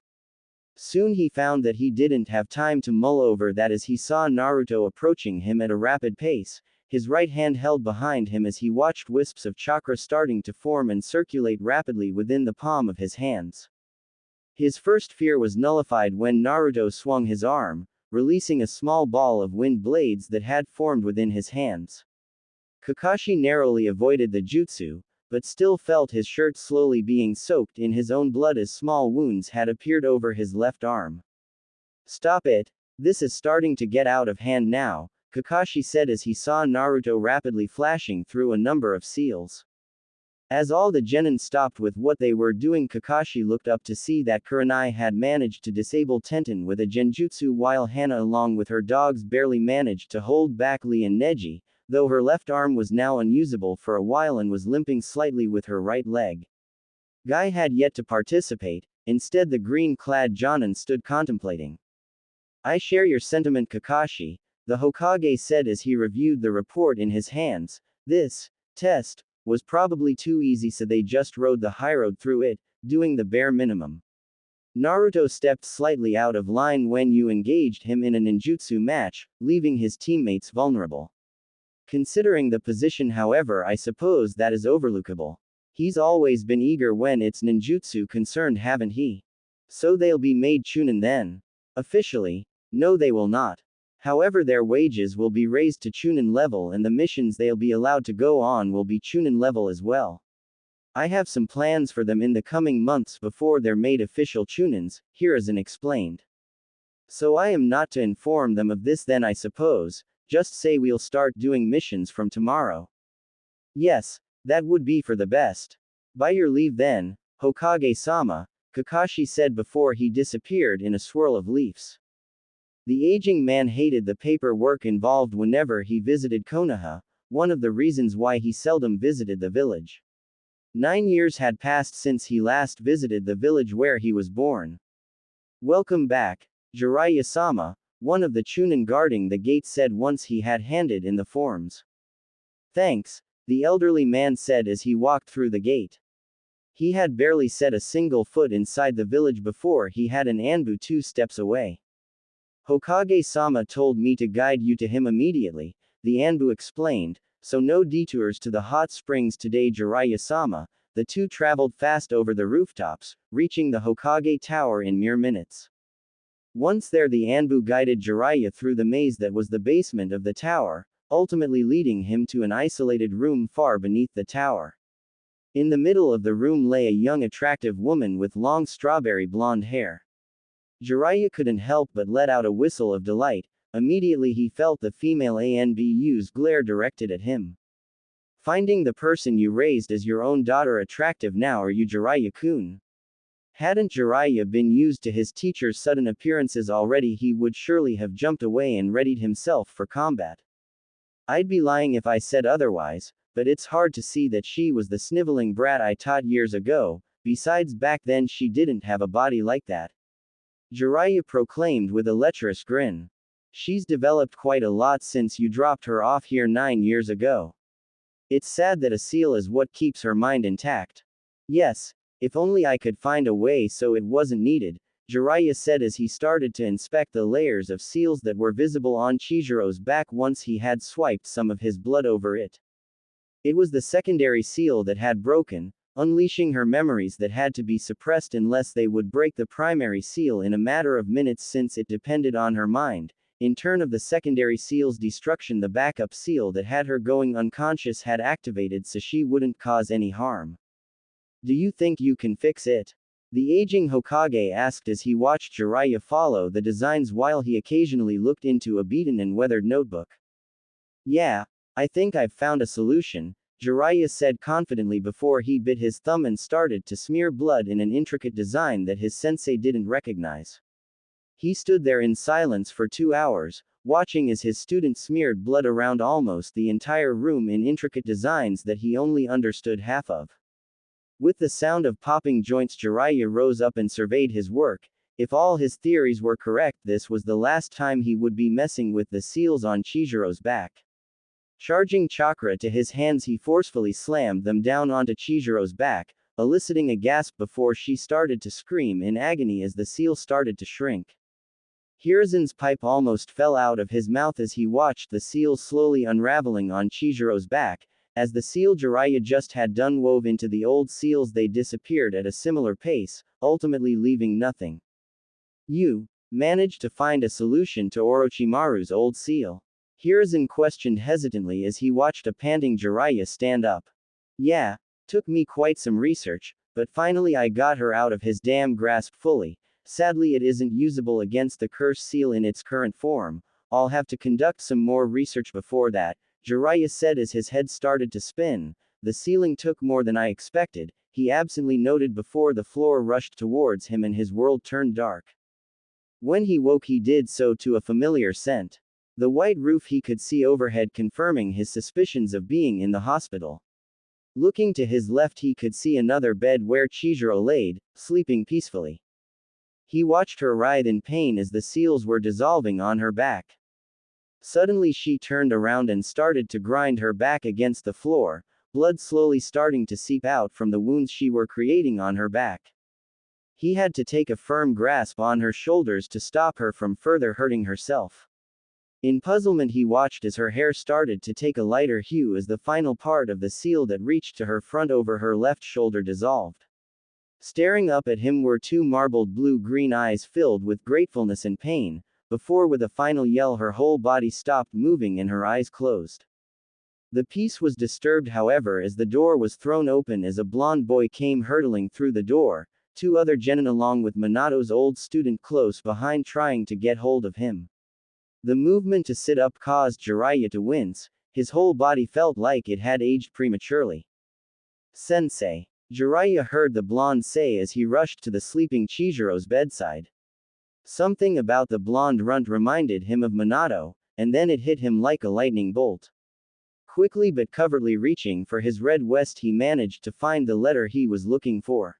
Soon he found that he didn't have time to mull over that as he saw Naruto approaching him at a rapid pace, his right hand held behind him as he watched wisps of chakra starting to form and circulate rapidly within the palm of his hands. His first fear was nullified when Naruto swung his arm, releasing a small ball of wind blades that had formed within his hands. Kakashi narrowly avoided the jutsu, but still felt his shirt slowly being soaked in his own blood as small wounds had appeared over his left arm. Stop it. This is starting to get out of hand now, Kakashi said as he saw Naruto rapidly flashing through a number of seals. As all the genin stopped with what they were doing, Kakashi looked up to see that Kurenai had managed to disable Tenten with a genjutsu while Hana along with her dogs barely managed to hold back Lee and Neji, though her left arm was now unusable for a while and was limping slightly with her right leg. Guy had yet to participate, instead the green-clad Jonin stood contemplating. I share your sentiment, Kakashi, the Hokage said as he reviewed the report in his hands. This test was probably too easy, so they just rode the high road through it, doing the bare minimum. Naruto stepped slightly out of line when you engaged him in a ninjutsu match, leaving his teammates vulnerable. Considering the position, however, I suppose that is overlookable. He's always been eager when it's ninjutsu concerned, haven't he? So they'll be made chunin then? Officially, no, they will not. However, their wages will be raised to chunin level and the missions they'll be allowed to go on will be chunin level as well. I have some plans for them in the coming months before they're made official chunins, Hiruzen explained. So I am not to inform them of this then, I suppose, just say we'll start doing missions from tomorrow. Yes, that would be for the best. By your leave then, Hokage-sama, Kakashi said before he disappeared in a swirl of leaves. The aging man hated the paperwork involved whenever he visited Konoha, one of the reasons why he seldom visited the village. 9 years had passed since he last visited the village where he was born. Welcome back, Jiraiya-sama, one of the chunin guarding the gate said once he had handed in the forms. Thanks, the elderly man said as he walked through the gate. He had barely set a single foot inside the village before he had an Anbu 2 steps away. Hokage-sama told me to guide you to him immediately, the Anbu explained, so no detours to the hot springs today, Jiraiya-sama. The two traveled fast over the rooftops, reaching the Hokage Tower in mere minutes. Once there, the Anbu guided Jiraiya through the maze that was the basement of the tower, ultimately leading him to an isolated room far beneath the tower. In the middle of the room lay a young attractive woman with long strawberry blonde hair. Jiraiya couldn't help but let out a whistle of delight. Immediately he felt the female Anbu's glare directed at him. Finding the person you raised as your own daughter attractive now, are you Jiraiya-kun? Hadn't Jiraiya been used to his teacher's sudden appearances already, he would surely have jumped away and readied himself for combat. I'd be lying if I said otherwise, but it's hard to see that she was the sniveling brat I taught years ago. Besides, back then she didn't have a body like that. Jiraiya proclaimed with a lecherous grin. She's developed quite a lot since you dropped her off here 9 years ago. It's sad that a seal is what keeps her mind intact. Yes, if only I could find a way so it wasn't needed, Jiraiya said as he started to inspect the layers of seals that were visible on Chihiro's back once he had swiped some of his blood over it. It was the secondary seal that had broken, unleashing her memories that had to be suppressed unless they would break the primary seal in a matter of minutes, since it depended on her mind. In turn of the secondary seal's destruction, the backup seal that had her going unconscious had activated so she wouldn't cause any harm. Do you think you can fix it? The aging Hokage asked as he watched Jiraiya follow the designs while he occasionally looked into a beaten and weathered notebook. Yeah, I think I've found a solution, Jiraiya said confidently before he bit his thumb and started to smear blood in an intricate design that his sensei didn't recognize. He stood there in silence for 2 hours, watching as his student smeared blood around almost the entire room in intricate designs that he only understood half of. With the sound of popping joints, Jiraiya rose up and surveyed his work. If all his theories were correct, this was the last time he would be messing with the seals on Chihiro's back. Charging chakra to his hands, he forcefully slammed them down onto Chihiro's back, eliciting a gasp before she started to scream in agony as the seal started to shrink. Hiruzen's pipe almost fell out of his mouth as he watched the seals slowly unraveling on Chihiro's back. As the seal Jiraiya just had done wove into the old seals, they disappeared at a similar pace, ultimately leaving nothing. You managed to find a solution to Orochimaru's old seal. Hiruzen questioned hesitantly as he watched a panting Jiraiya stand up. Yeah, took me quite some research, but finally I got her out of his damn grasp fully. Sadly it isn't usable against the cursed seal in its current form. I'll have to conduct some more research before that, Jiraiya said as his head started to spin. The ceiling took more than I expected, he absently noted before the floor rushed towards him and his world turned dark. When he woke he did so to a familiar scent. The white roof he could see overhead confirming his suspicions of being in the hospital. Looking to his left he could see another bed where Chizuru laid, sleeping peacefully. He watched her writhe in pain as the seals were dissolving on her back. Suddenly she turned around and started to grind her back against the floor, blood slowly starting to seep out from the wounds she were creating on her back. He had to take a firm grasp on her shoulders to stop her from further hurting herself. In puzzlement he watched as her hair started to take a lighter hue as the final part of the seal that reached to her front over her left shoulder dissolved. Staring up at him were two marbled blue-green eyes filled with gratefulness and pain, before with a final yell her whole body stopped moving and her eyes closed. The peace was disturbed however as the door was thrown open as a blond boy came hurtling through the door, two other genin along with Minato's old student close behind trying to get hold of him. The movement to sit up caused Jiraiya to wince, his whole body felt like it had aged prematurely. Sensei, Jiraiya heard the blonde say as he rushed to the sleeping Chizuro's bedside. Something about the blonde runt reminded him of Minato, and then it hit him like a lightning bolt. Quickly but covertly reaching for his red vest he managed to find the letter he was looking for.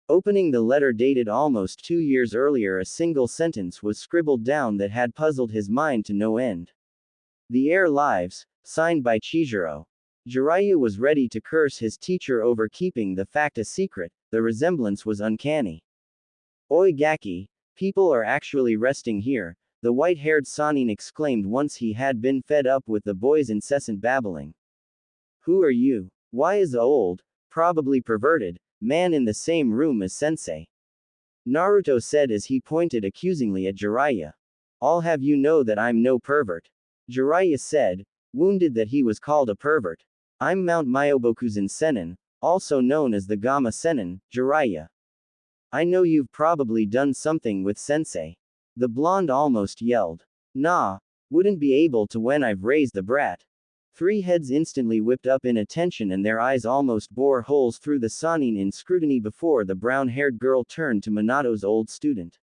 Opening the letter dated almost 2 years earlier, a single sentence was scribbled down that had puzzled his mind to no end. The heir lives, signed by Chizuru. Jiraiya was ready to curse his teacher over keeping the fact a secret, the resemblance was uncanny. Oi Gaki, people are actually resting here, the white-haired Sannin exclaimed once he had been fed up with the boy's incessant babbling. Who are you? Why is the old, probably perverted, man in the same room as Sensei? Naruto said as he pointed accusingly at Jiraiya. I'll have you know that I'm no pervert. Jiraiya said, wounded that he was called a pervert. I'm Mount Myobokuzen Sennin, also known as the Gamma Sennin, Jiraiya. I know you've probably done something with Sensei. The blonde almost yelled. Nah, wouldn't be able to when I've raised the brat. Three heads instantly whipped up in attention and their eyes almost bore holes through the Sannin in scrutiny before the brown-haired girl turned to Minato's old student.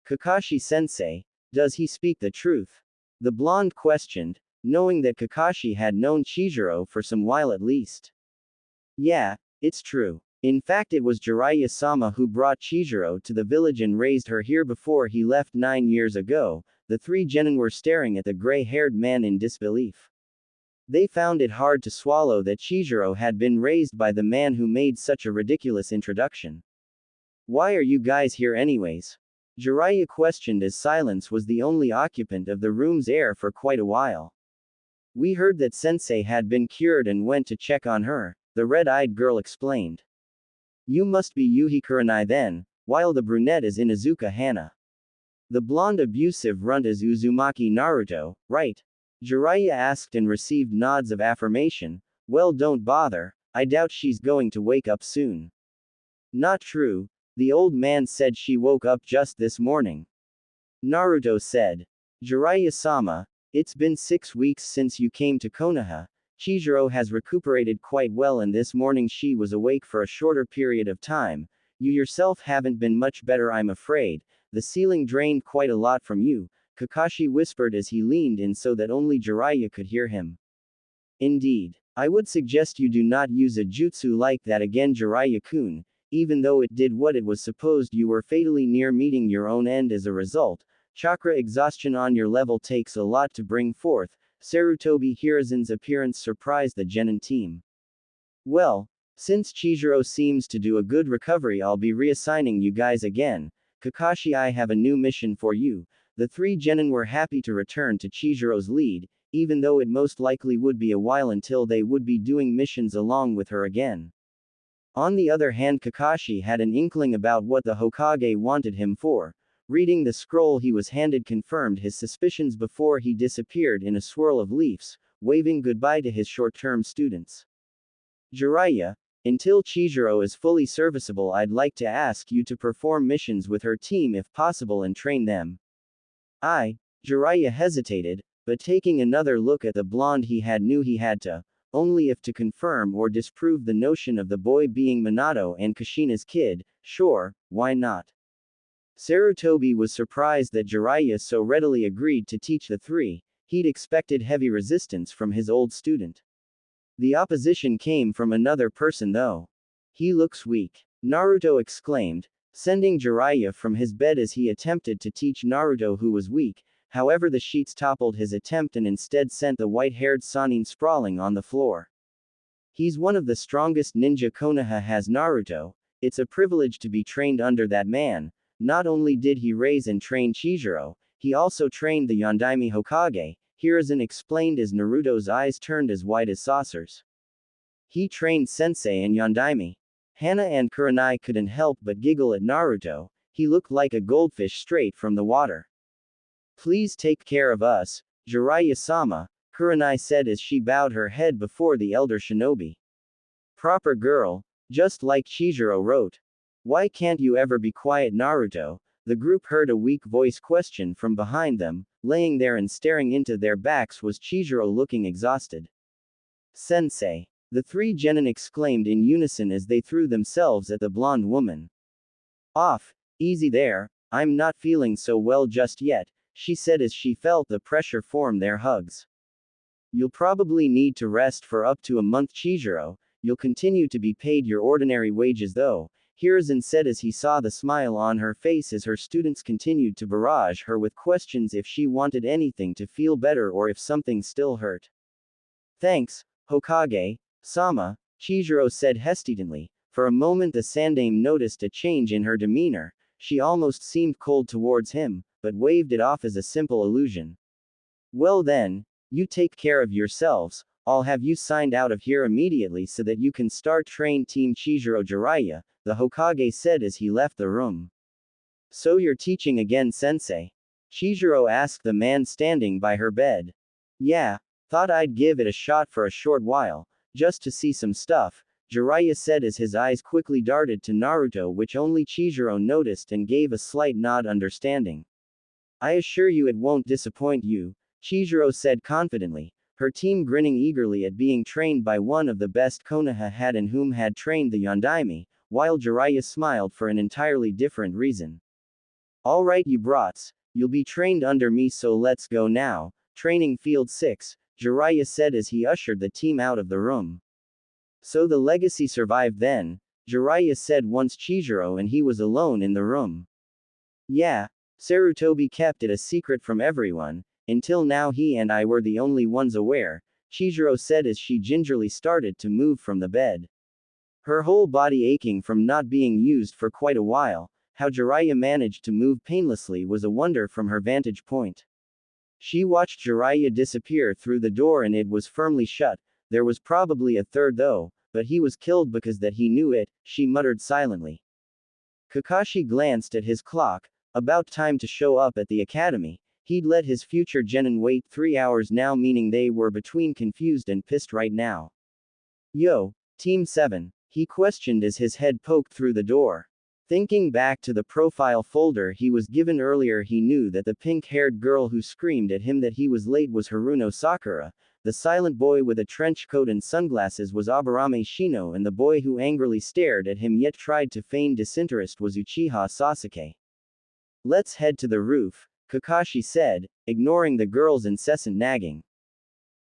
Kakashi-sensei, does he speak the truth? The blonde questioned, knowing that Kakashi had known Chizuru for some while at least. Yeah, it's true. In fact it was Jiraiya-sama who brought Chizuru to the village and raised her here before he left 9 years ago. The three genin were staring at the gray-haired man in disbelief. They found it hard to swallow that Chizuru had been raised by the man who made such a ridiculous introduction. Why are you guys here anyways? Jiraiya questioned as silence was the only occupant of the room's air for quite a while. We heard that Sensei had been cured and went to check on her, the red-eyed girl explained. You must be Yuhi Kurenai then, while the brunette is Inuzuka Hana. The blonde abusive runt is Uzumaki Naruto, right? Jiraiya asked and received nods of affirmation. Well, don't bother, I doubt she's going to wake up soon. Not true, the old man said she woke up just this morning. Naruto said. Jiraiya-sama, it's been 6 weeks since you came to Konoha. Chizuru has recuperated quite well and this morning she was awake for a shorter period of time. You yourself haven't been much better I'm afraid. The ceiling drained quite a lot from you, Kakashi whispered as he leaned in so that only Jiraiya could hear him. Indeed. I would suggest you do not use a jutsu like that again Jiraiya-kun, even though it did what it was supposed you were fatally near meeting your own end as a result. Chakra exhaustion on your level takes a lot to bring forth. Sarutobi Hiruzen's appearance surprised the genin team. Well, since Chizuru seems to do a good recovery I'll be reassigning you guys again. Kakashi I have a new mission for you. The three genin were happy to return to Chizuru's lead, even though it most likely would be a while until they would be doing missions along with her again. On the other hand Kakashi had an inkling about what the Hokage wanted him for. Reading the scroll he was handed confirmed his suspicions before he disappeared in a swirl of leaves, waving goodbye to his short-term students. Jiraiya, until Chizuru is fully serviceable, I'd like to ask you to perform missions with her team if possible and train them. Jiraiya hesitated, but taking another look at the blonde he knew he had to, only if to confirm or disprove the notion of the boy being Minato and Kushina's kid. Sure, why not? Sarutobi was surprised that Jiraiya so readily agreed to teach the three. He'd expected heavy resistance from his old student. The opposition came from another person though. He looks weak, Naruto exclaimed, sending Jiraiya from his bed as he attempted to teach Naruto, who was weak. However, the sheets toppled his attempt and instead sent the white-haired Sannin sprawling on the floor. He's one of the strongest ninja Konoha has Naruto. It's a privilege to be trained under that man. Not only did he raise and train Chizuru, he also trained the Yondaime Hokage, Hiruzen explained as Naruto's eyes turned as white as saucers. He trained Sensei and Yondaime. Hana and Kurenai couldn't help but giggle at Naruto. He looked like a goldfish straight from the water. Please take care of us, Jiraiya-sama, Kurenai said as she bowed her head before the elder shinobi. Proper girl, just like Chizuru wrote. Why can't you ever be quiet, Naruto? The group heard a weak voice question from behind them. Laying there and staring into their backs was Chizuru, looking exhausted. Sensei. The three genin exclaimed in unison as they threw themselves at the blonde woman. Off, easy there, I'm not feeling so well just yet, she said as she felt the pressure form their hugs. You'll probably need to rest for up to a month, Chizuru. You'll continue to be paid your ordinary wages though, Hiruzen said as he saw the smile on her face as her students continued to barrage her with questions if she wanted anything to feel better or if something still hurt. Thanks, Hokage-sama, Chizuru said hesitantly. For a moment the Sandaime noticed a change in her demeanor. She almost seemed cold towards him, but waved it off as a simple illusion. Well then, you take care of yourselves. I'll have you signed out of here immediately so that you can start train Team Chizuru. Jiraiya, the Hokage said as he left the room. So you're teaching again, Sensei? Chizuru asked the man standing by her bed. Yeah, thought I'd give it a shot for a short while, just to see some stuff, Jiraiya said as his eyes quickly darted to Naruto, which only Chizuru noticed and gave a slight nod understanding. I assure you it won't disappoint you, Chizuru said confidently, her team grinning eagerly at being trained by one of the best Konoha had and whom had trained the Yondaime, while Jiraiya smiled for an entirely different reason. Alright you brats, you'll be trained under me, so let's go now. Training Field 6, Jiraiya said as he ushered the team out of the room. So the legacy survived then, Jiraiya said once Chizuru and he was alone in the room. Yeah, Sarutobi kept it a secret from everyone. Until now he and I were the only ones aware, Chizuru said as she gingerly started to move from the bed. Her whole body aching from not being used for quite a while. How Jiraiya managed to move painlessly was a wonder from her vantage point. She watched Jiraiya disappear through the door and it was firmly shut. There was probably a third though, but he was killed because that he knew it, she muttered silently. Kakashi glanced at his clock. About time to show up at the academy. He'd let his future genin wait 3 hours now, meaning they were between confused and pissed right now. Yo, Team 7, he questioned as his head poked through the door. Thinking back to the profile folder he was given earlier, he knew that the pink-haired girl who screamed at him that he was late was Haruno Sakura, the silent boy with a trench coat and sunglasses was Aburame Shino, and the boy who angrily stared at him yet tried to feign disinterest was Uchiha Sasuke. Let's head to the roof, Kakashi said, ignoring the girl's incessant nagging.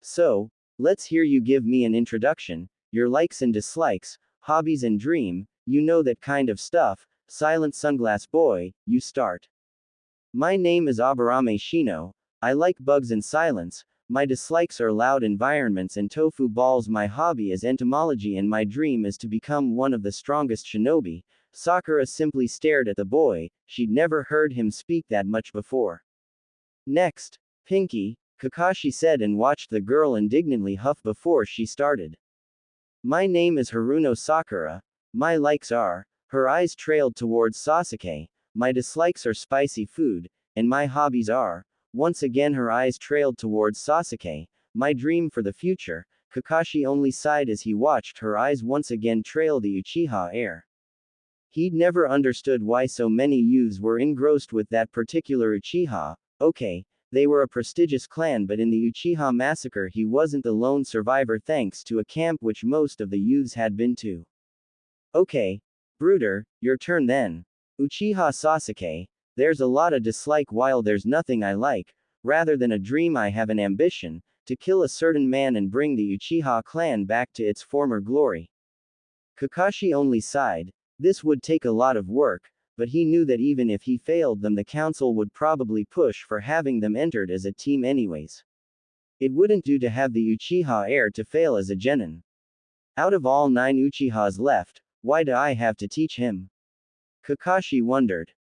So, let's hear you give me an introduction, your likes and dislikes, hobbies and dream, you know that kind of stuff. Silent sunglass boy, you start. My name is Aburame Shino, I like bugs and silence, my dislikes are loud environments and tofu balls, my hobby is entomology and my dream is to become one of the strongest shinobi. Sakura simply stared at the boy, she'd never heard him speak that much before. Next, Pinky, Kakashi said and watched the girl indignantly huff before she started. My name is Haruno Sakura, my likes are. Her eyes trailed towards Sasuke. my dislikes are spicy food, and my hobbies are. Once again her eyes trailed towards Sasuke, my dream for the future. Kakashi only sighed as he watched her eyes once again trail the Uchiha heir. He'd never understood why so many youths were engrossed with that particular Uchiha. Okay, they were a prestigious clan, but in the Uchiha massacre he wasn't the lone survivor thanks to a camp which most of the youths had been to. Okay, Brooder, your turn then. Uchiha Sasuke, there's a lot of dislike while there's nothing I like. Rather than a dream I have an ambition, to kill a certain man and bring the Uchiha clan back to its former glory. Kakashi only sighed. This would take a lot of work, but he knew that even if he failed them the council would probably push for having them entered as a team anyways. It wouldn't do to have the Uchiha heir to fail as a genin. Out of all 9 Uchihas left, why do I have to teach him? Kakashi wondered.